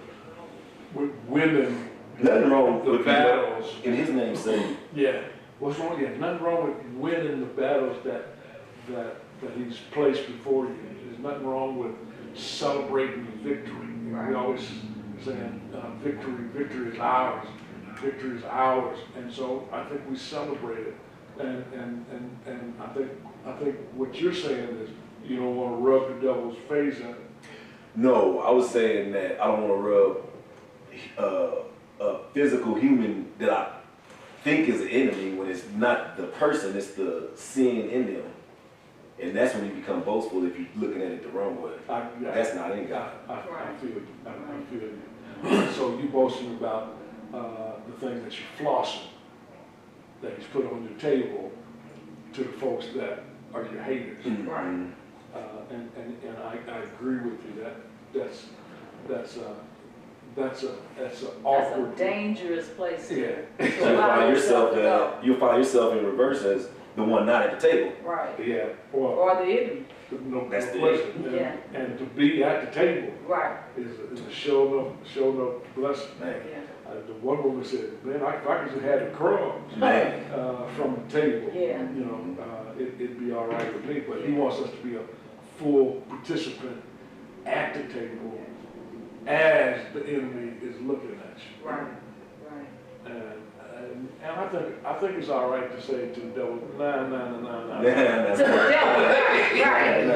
with winning Nothing wrong the with battles? In his name say. Yeah. What's wrong? Yeah, nothing wrong with winning the battles that that he's placed before you. There's nothing wrong with celebrating victory. We always saying, victory is ours. Victory is ours. And so I think we celebrate it. And I think what you're saying is you don't want to rub the devil's face in it. No, I was saying that I don't want to rub a physical human that I think is an enemy when it's not the person, it's the sin in them. And that's when you become boastful if you're looking at it the wrong way. That's not in God. I feel you. I feel you. So you boasting about the things that you're flossing, that he's put on your table to the folks that are your haters. Mm-hmm. Right. And I agree with you. That's an awkward. That's a dangerous place. Yeah. So you'll find yourself in reverse as the one not at the table. Right. Yeah. Or Or the enemy. no That's the question. Yeah. And to be at the table Right. is a show enough blessing. Man. Yeah. The one woman said, "Man, I could just have the crumbs Man. from the table. Yeah. You know, it'd be all right with me." But he wants us to be a full participant at the table as the enemy is looking at you. Right. Right. And I think it's all right to say to the devil, nah. To the devil. Right.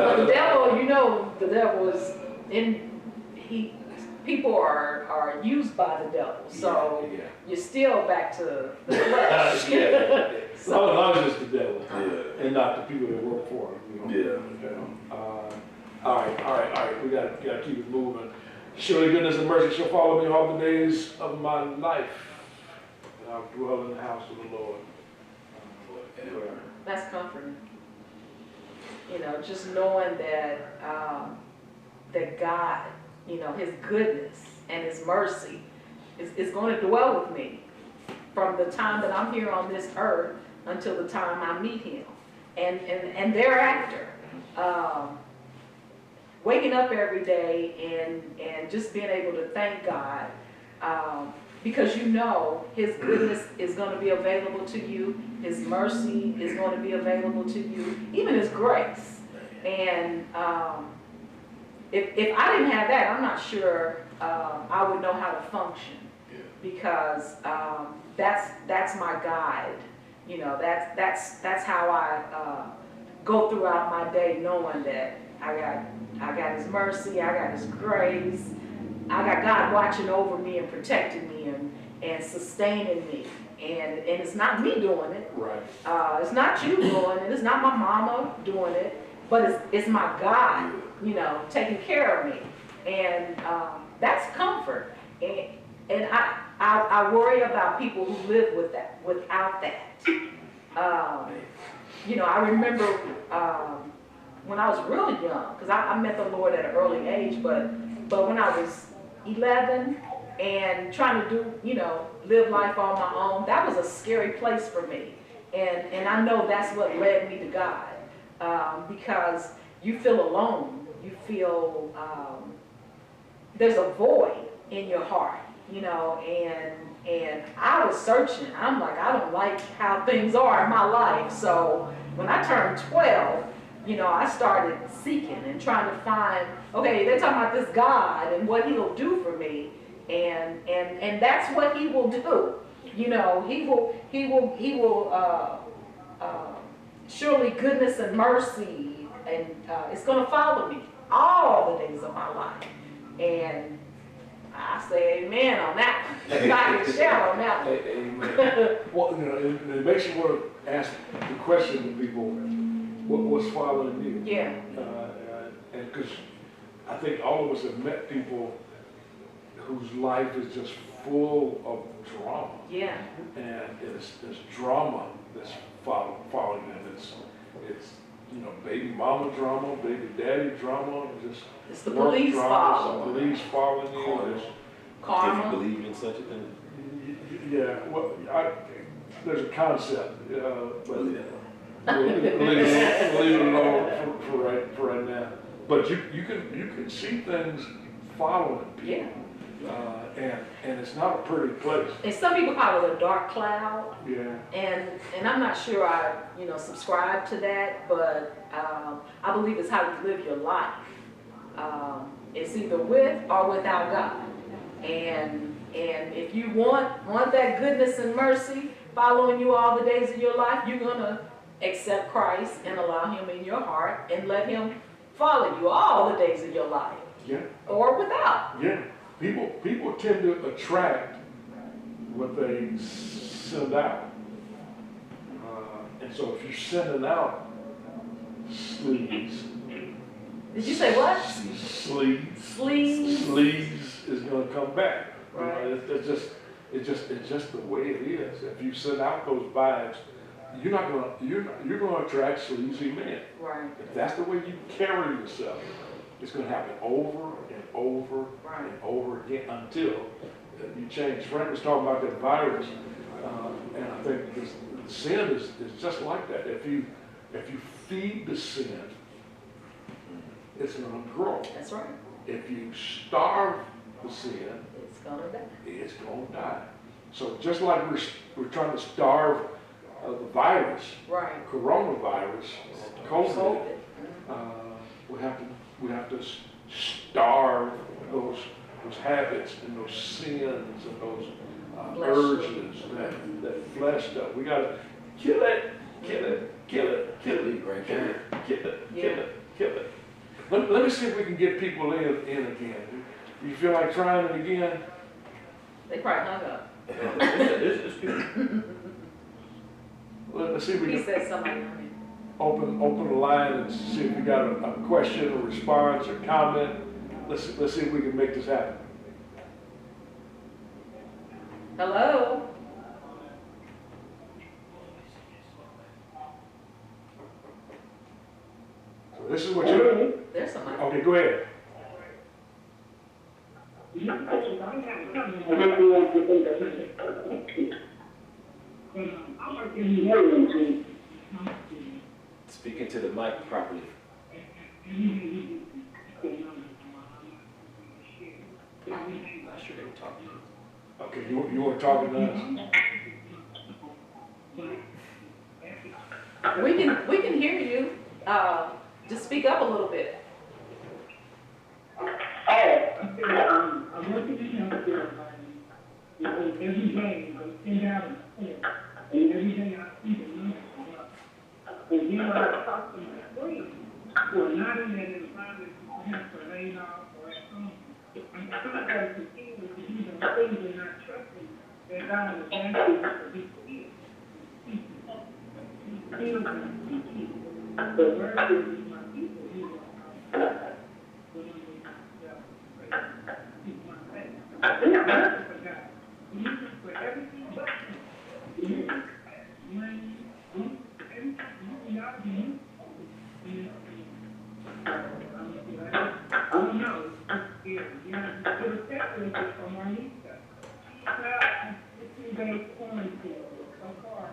But the devil, you know, the devil is people are used by the devil, so Yeah. you're still back to the flesh. Yeah. So, As long as it's the devil Yeah. and not the people that work for him. You know? Yeah. All right. We gotta keep it moving. Surely goodness and mercy shall follow me all the days of my life, and I'll dwell in the house of the Lord. that's comforting. You know, just knowing that that God, you know, his goodness and his mercy is going to dwell with me from the time that I'm here on this earth until the time I meet him. And thereafter, waking up every day and just being able to thank God, because you know his goodness is going to be available to you, his mercy is going to be available to you, even his grace. And if I didn't have that, I'm not sure I would know how to function, because that's my guide. You know, that's how I go throughout my day, knowing that I got his mercy, I got his grace, I got God watching over me and protecting me and sustaining me. And it's not me doing it. Right. It's not you doing it. It's not my mama doing it. But it's my God, you know, taking care of me. And that's comfort. And I worry about people who live without that. You know, I remember when I was really young, because I met the Lord at an early age, but when I was 11 and trying to do, you know, live life on my own, that was a scary place for me. And I know that's what led me to God, because you feel alone. You feel there's a void in your heart, you know, and I was searching. I'm like, I don't like how things are in my life. So when I turned 12, you know, I started seeking and trying to find, okay, they're talking about this God and what he'll do for me. And that's what he will do. You know, he will surely goodness and mercy, and it's going to follow me all the days of my life. And I say amen on that one. I can shout on that one. Amen. Well, you know, it makes you want to ask the question to people, what's following you? Yeah. And because I think all of us have met people whose life is just full of drama. Yeah. And it's drama that's following them. It's you know, baby mama drama, baby daddy drama, just It's the work police drama, following. police following you. There's, If you Karma. believe in such a thing. yeah, well, there's a concept, but Believe it. leave it alone for right now. But you can see things following people. Yeah. And and it's not a pretty place. And some people call it a dark cloud. Yeah. And I'm not sure I, subscribe to that, but I believe it's how you live your life. It's either with or without God. And if you want that goodness and mercy following you all the days of your life, you're gonna accept Christ and allow Him in your heart and let Him follow you all the days of your life. Yeah. Or without. Yeah. People tend to attract what they send out. And so if you're sending out sleaze. Did you say what? Sleaze. Sleeves. Sleaze is gonna come back. Right. It's just the way it is. If you send out those vibes, you're gonna attract sleazy men. Right. If that's the way you carry yourself, it's gonna happen over and over and over again until you change. Frank was talking about that virus, and I think the sin is just like that. If you feed the sin, it's gonna grow. That's right. If you starve the sin, It's gonna die. it's gonna die. So just like we're trying to starve the virus, Right. coronavirus, COVID, we have to starve those habits and those sins and those urges, that flesh stuff. We gotta kill it. Right there. Kill it. Let me see if we can get people in again. You feel like trying it again? They probably hung up. It's good. Let's see if we He can said somebody on it. open the line and see if we got a question or response or comment. Let's see if we can make this happen. Hello? So this is what you. There's somebody. Okay, go ahead. Speaking to the mic properly. Not sure they were talking to you. Okay, you want to talk to us? We can hear you. Just speak up a little bit. I'm looking at him there, because every day I send out a prayer, and every day I see the number go up. And then I talk to my friends who are not in that environment, perhaps are laid off or at home. I'm still going to continue to do the things and not trusting that God is asking us to be healed. Healed and teaching the word is my people healed. I think I'm asking for God. For everything but money, everything, y'all do. I don't know. You know, to the separate from Marnita. She's 15 days quarantine. So far,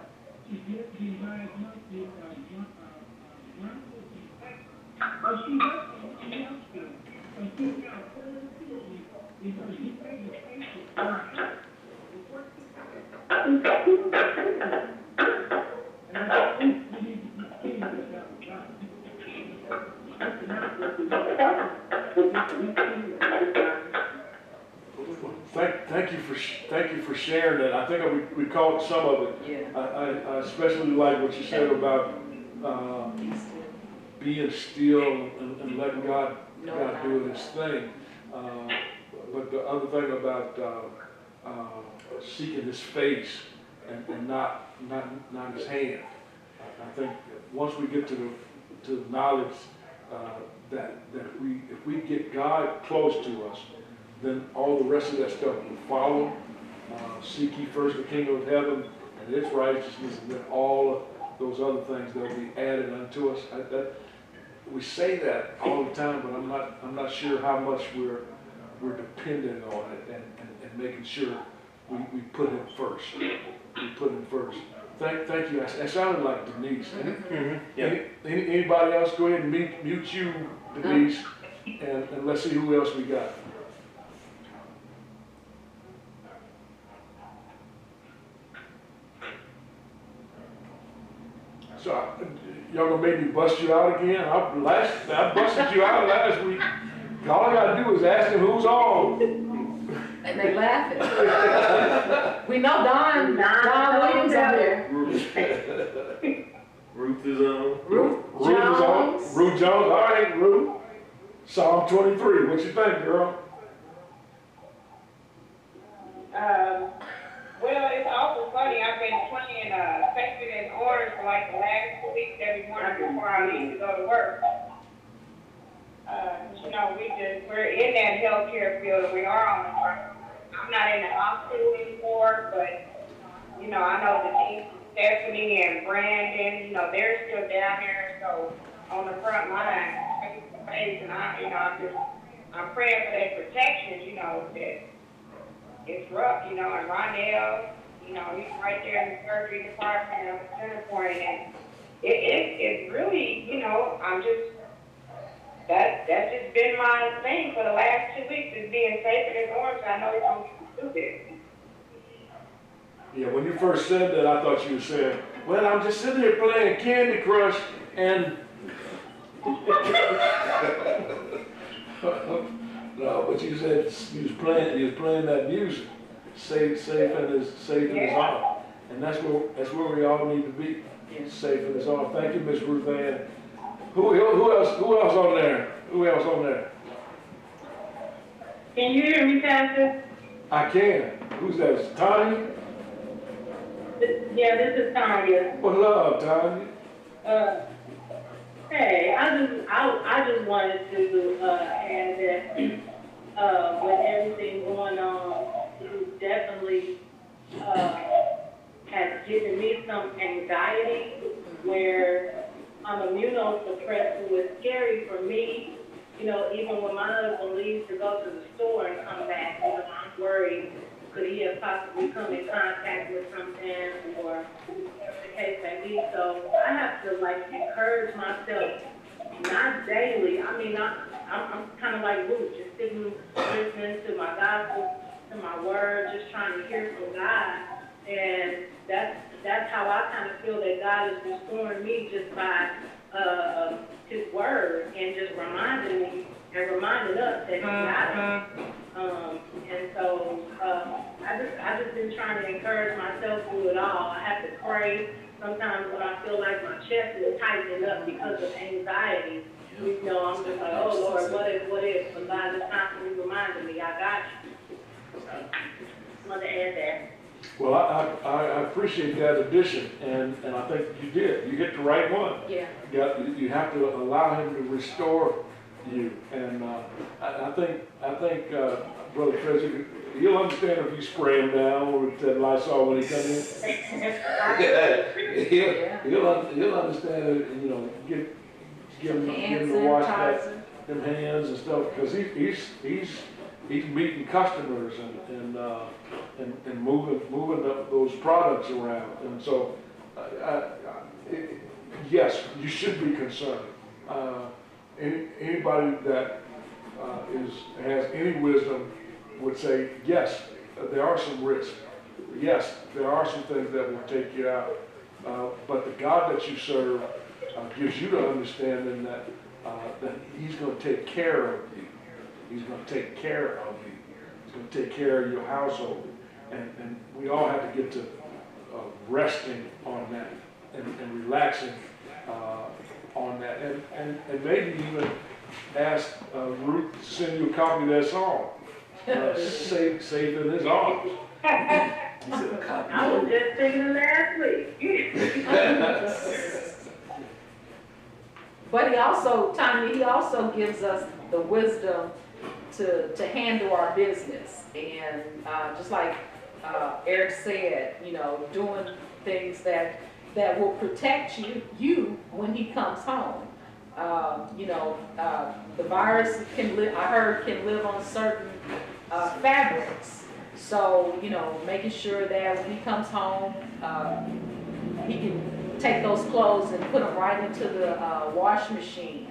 she's just been diagnosed with but she doesn't, she helps them. So she's got quarantine because she said the patient died. And I think we need to be clear about God. That's not what we Thank you for sharing that. I think we caught some of it. Yeah. I especially like what you said about being still and letting God do His thing. But the other thing about seeking His face and not His hand. I think once we get to the knowledge that if we get God close to us, then all the rest of that stuff will follow. Seek ye first the kingdom of heaven and its righteousness, and then all of those other things that will be added unto us. We say that all the time, but I'm not sure how much we're dependent on it and making sure we put Him first. We put Him first. Thank you. That sounded like Denise. Anybody else? Go ahead and mute you, Denise, and let's see who else we got. So y'all gonna make me bust you out again? I busted you out last week. All I gotta do is ask them who's on. And they laughing. We know Don Williams on there. Ruth is on. Ruth Ruth is on. Jones. Ruth Jones, all right, Ruth. Psalm 23, what you think, girl? Well, it's also funny. I've been playing Sacred and Orange for like the last 2 weeks every morning before I leave to go to work. You know, we're in that healthcare field. We are on the front. I'm not in the hospital anymore, but you know, I know the team, Stephanie and Brandon. You know, they're still down here, so on the front line, face to face, and I'm praying for their protection. You know that. It's rough, you know, and Ronell, you know, he's right there in the surgery department of the center point, and it's really, you know, that's just been my thing for the last 2 weeks, is being Sacred and Orange. I know it's gonna be stupid. Yeah, when you first said that, I thought you were saying, well, I'm just sitting here playing Candy Crush and... No, but you said you was playing that music, safe in his arm, and that's where we all need to be, safe in his arm. Thank you, Miss Ruth Ann. Who else on there? Who else on there? Can you hear me, Pastor? I can. Who's that? Tanya? Yeah, this is Tanya. What's up, Tanya? Hey, I just wanted to add that with everything going on, it definitely has given me some anxiety where I'm immunosuppressed. It was scary for me, you know, even when my husband leaves to go to the store and come back, you know, I'm worried, could he have possibly come in contact with something or whatever the case may be. So I have to like encourage myself, not daily. I mean, I'm kind of like Ruth, just sitting, listening to my gospel, to my word, just trying to hear from God. And that's how I kind of feel that God is restoring me, just by His word, and just reminding me and reminding us that He's got us. And so I just been trying to encourage myself through it all. I have to pray sometimes when I feel like my chest is tightening up because of anxiety. You know, I'm just like, oh Lord, what if? But God is constantly reminding me, I got you. So I want to add that. Well, I appreciate that addition, and I think you did. You hit the right one. Yeah. You have to allow Him to restore you, and I think Brother Tracy, he'll understand if you spray him down with that Lysol when he comes in. he'll understand it, you know, give him to wash them hands and stuff, because he's meeting customers and moving up those products around, and so yes, you should be concerned. Anybody that has any wisdom would say, yes, there are some risks. Yes, there are some things that will take you out. But the God that you serve gives you the understanding that He's going to take care of you. He's going to take care of you. He's going to take care of your household. And we all have to get to resting on that and relaxing on that. And maybe even ask Ruth to send you a copy of that song. Safe in His arms. I was just thinking last week. But he also gives us the wisdom to handle our business. And just like Eric said, you know, doing things that will protect you when he comes home. You know, the virus can live on certain fabrics. So, you know, making sure that when he comes home, he can take those clothes and put them right into the wash machine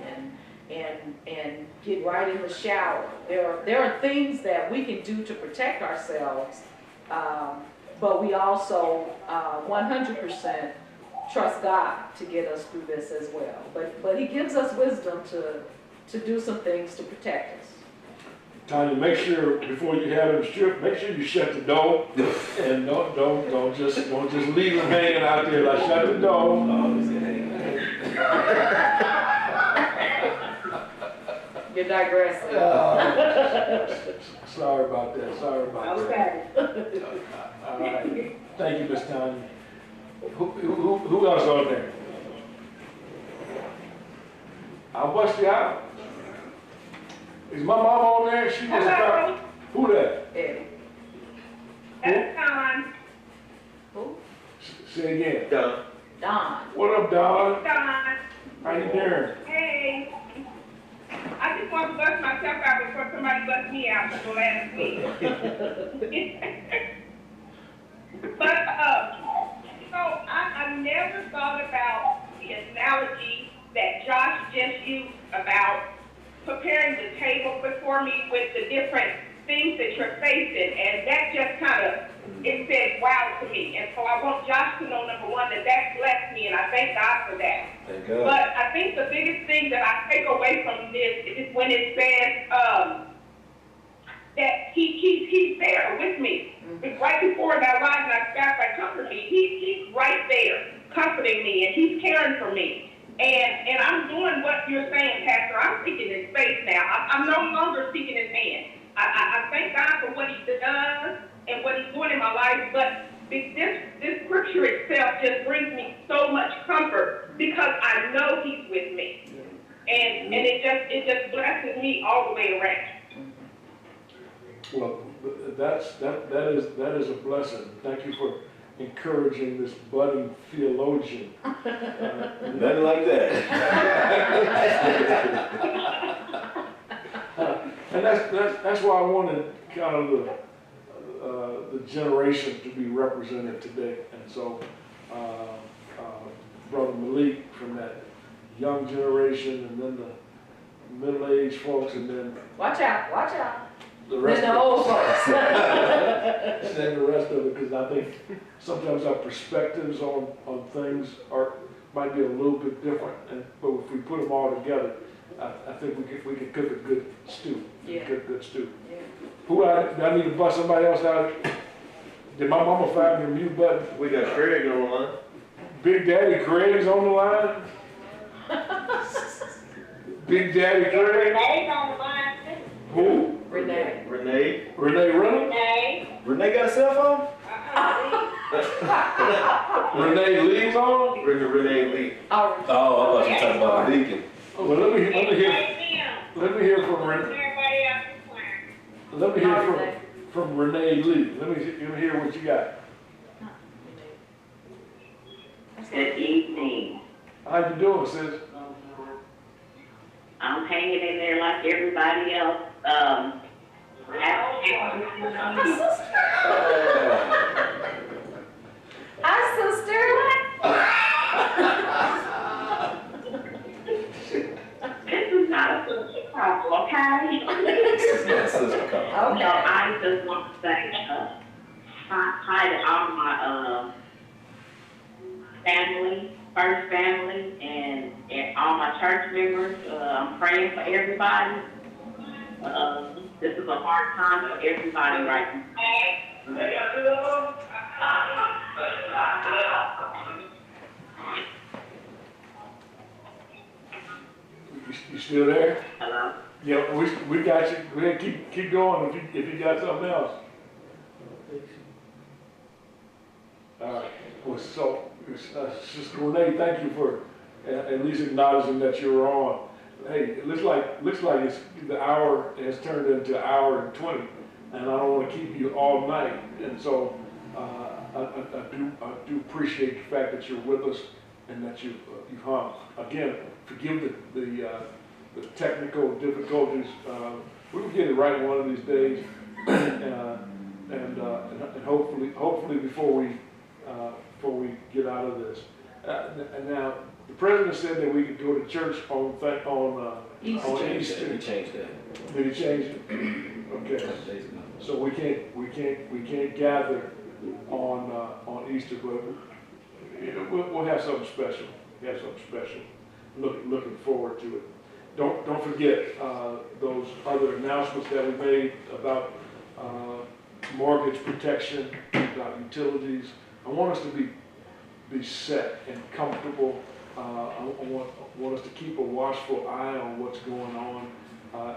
and get right in the shower. There are things that we can do to protect ourselves, but we also 100% trust God to get us through this as well. But he gives us wisdom to do some things to protect us. Tanya, make sure before you have him stripped, make sure you shut the door and don't just leave him hanging out there. Like shut the door. You're digressing. Sorry about that. Sorry about Okay. that. All right. Thank you, Miss Tanya. Who else on there? I'll bust you out. Is my mom on there? She was Hello. Who that? Eddie. That's Don. Who? Say again. Don. What up, Don? Don. How you doing? Hey. I just want to bust myself out before somebody busts me out for last week. But, so I never thought about the analogy that Josh just used about preparing the table before me with the different things that you're facing, and that just kind of, it said wow to me. And so I want Josh to know, number one, that blessed me, and I thank God for that. Thank God. But I think the biggest thing that I take away from this is when it says that he's there with me. Right before that line that I comfort me, he's right there comforting me, and he's caring for me. And I'm doing what you're saying, Pastor. I'm seeking his face now. I'm no longer seeking his hand. I thank God for what he does and what he's doing in my life, but this scripture itself just brings me so much comfort because I know he's with me. And it just blesses me all the way around. Well, that is a blessing. Thank you for encouraging this budding theologian. Nothing like that. And that's why I wanted kind of the generation to be represented today. And so, Brother Malik from that young generation, and then the middle-aged folks, and then Watch out. the rest Then the of old folks. and the rest of it, because I think sometimes our perspectives on things might be a little bit different, but if we put them all together, I think we can cook a good stew. Yeah. Cook a good stew. Yeah. Do I need to bust somebody else out? Did my mama find me a mute button? We got Craig on the line. Big Daddy Craig's on the line? Big Daddy Craig? Renee's on the line. Who? Renee. Renee. Renee Reynolds? Renee. Renee got a cell phone? Renee Lee's on? Renee Lee. Oh, Oh, I thought you were talking about the deacon. Well, let me hear from Renee. Everybody else is playing. Let me hear from Renee Lee. Let me hear what you got. Good evening. How you doing, sis? I'm hanging in there like everybody else. Hi, sister. This is not a sister problem, okay? That's sister call. No, I just want to say hi to all my family, first family, and all my church members. I'm praying for everybody. This is a hard time for everybody right now. You still there? Hello? Yeah, we got you. Go ahead, keep going if you got something else. All right. Well, so, Sister Renee, thank you for at least acknowledging that you were on. Hey, it looks like the hour has turned into an hour and 20, and I don't want to keep you all night. And so I do appreciate the fact that you're with us and that you hung. Again, forgive the technical difficulties. We will get it right one of these days, and hopefully before we get out of this. And now, the president said that we could go to church on Easter. He changed that. Did he change it? Okay. So we can't gather on Easter, but we'll have something special. Have something special. Looking forward to it. Don't forget those other announcements that we made about mortgage protection, about utilities. I want us to be set and comfortable. I want us to keep a watchful eye on what's going on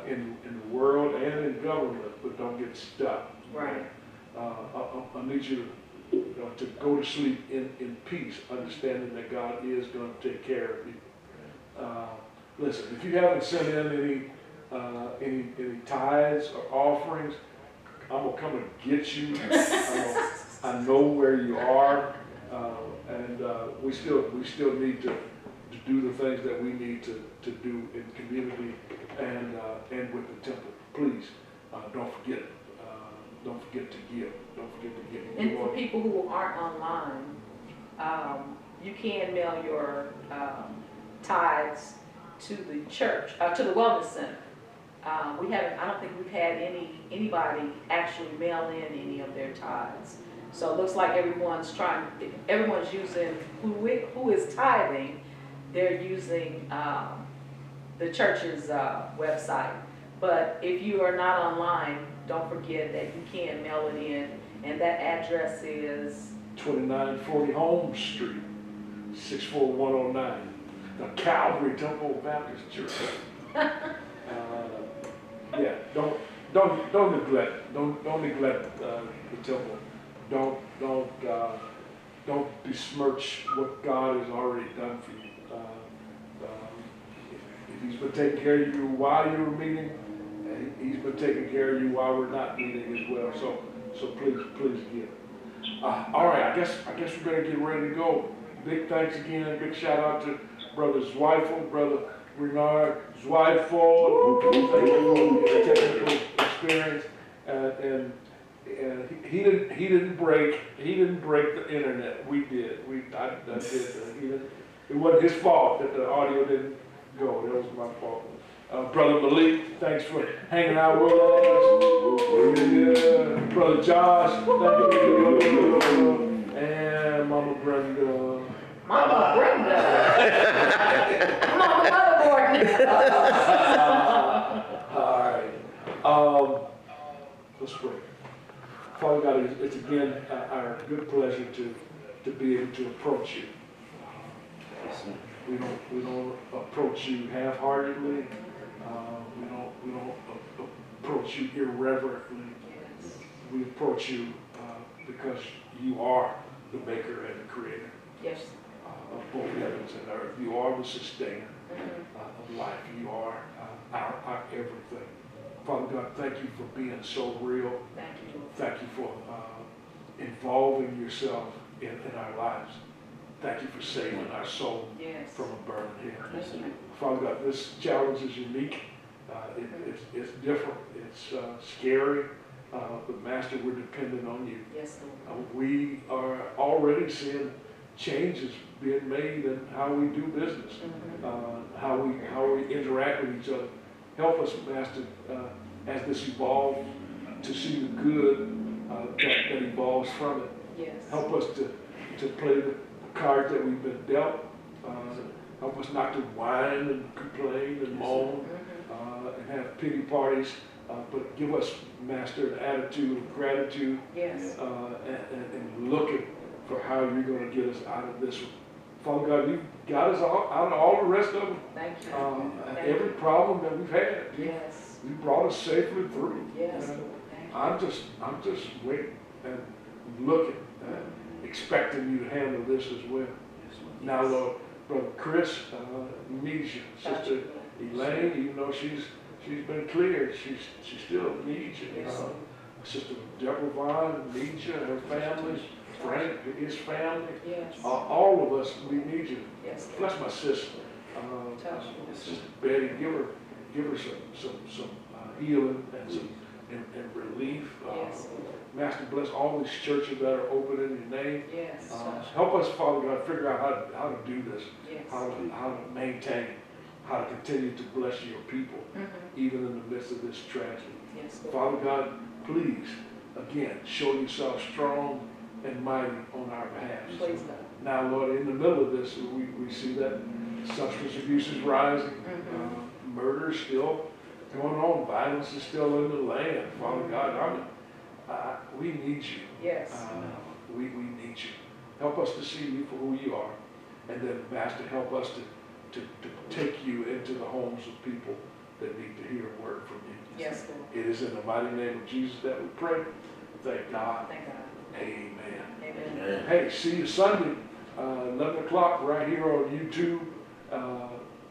in the world and in government, but don't get stuck. Right. I need you to go to sleep in peace, understanding that God is going to take care of you. Listen, if you haven't sent in any tithes or offerings, I'm gonna come and get you. I know where you are, and we still need to do the things that we need to do in community and with the temple. Please don't forget. Don't forget to give. Don't forget to give. And for people who aren't online, you can mail your tithes to the church, to the wellness center. I don't think we've had anybody actually mail in any of their tithes. So it looks like everyone's using, who is tithing, they're using the church's website. But if you are not online, don't forget that you can mail it in, and that address is 2940 Holmes Street, 64109, the Calvary Temple Baptist Church. Yeah, don't neglect the temple. Don't besmirch what God has already done for you. If He's been taking care of you while you were meeting, He's been taking care of you while we're not meeting as well. So please give. All right, I guess we're gonna get ready to go. Big thanks again. Big shout out to Brother Zweifel, Brother Renard Zweifel. Thank you for your technical experience. And he didn't break the internet. We did. I did. It wasn't his fault that the audio didn't go. That was my fault. Brother Malik, thanks for hanging out with us. Yeah. Brother Josh, thank you. And Mama Brenda. Mama Brenda. Mama motherboard. All right. Let's pray. Father God, it's again our good pleasure to be able to approach you. We don't approach you half-heartedly. We don't approach you irreverently. We approach you because you are the maker and the creator. Yes. Of both heavens and earth. You are the sustainer of life. You are our everything. Father God, thank you for being so real. Thank you. Thank you for involving yourself in our lives. Thank you for saving our soul from a burning hell. Yes. Father God, this challenge is unique. It's different. It's scary. But Master, we're dependent on you. Yes, Lord. We are already seeing changes being made in how we do business, how we interact with each other. Help us, Master, as this evolves, to see the good that evolves from it. Yes. Help us to play the cards that we've been dealt. Help us not to whine and complain and moan and have pity parties, but give us, Master, an attitude of gratitude and looking for how you're going to get us out of this one. Father God, you've got us out of all the rest of them. Thank you. Every problem that we've had, Yes. you brought us safely through. Yes. I'm just waiting and looking, expecting you to handle this as well. Now, Lord, Brother Chris needs you. Sister Elaine, even though she's been cleared, she still needs you. Sister Deborah Vaughn needs you, her family. Frank, his family, all of us, we need you. Yes. Bless my sister. Sister Betty, give her some healing and relief. Master, bless all these churches that are open in your name. Yes. Help us, Father God, figure out how to do this, Yes. how to maintain, how to continue to bless your people, even in the midst of this tragedy. Yes. Father God, please, again, show yourself strong and mighty on our behalf. Please God. Now, Lord, in the middle of this, we see that substance abuse is rising, murder is still going on, violence is still in the land. Father God, we need you. Yes. We need you. Help us to see you for who you are, and then, Master, help us to take you into the homes of people that need to hear a word from you. Yes, Lord. It is in the mighty name of Jesus that we pray. Thank God. Thank God. Amen. Amen. Hey, see you Sunday, 11 o'clock right here on YouTube.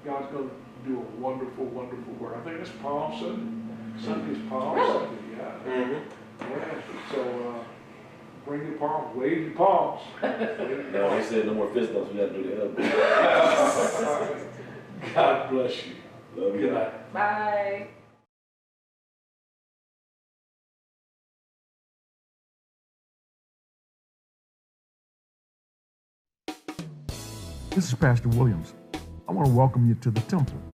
God's going to do a wonderful, wonderful work. I think it's Palm Sunday. Sunday's Palm Sunday, yeah. Yeah, so bring your palms, wave your palms. No, they said no more fist bumps, we gotta do the elbow. God bless you. Love you. Good night. Bye. This is Pastor Williams. I want to welcome you to the temple.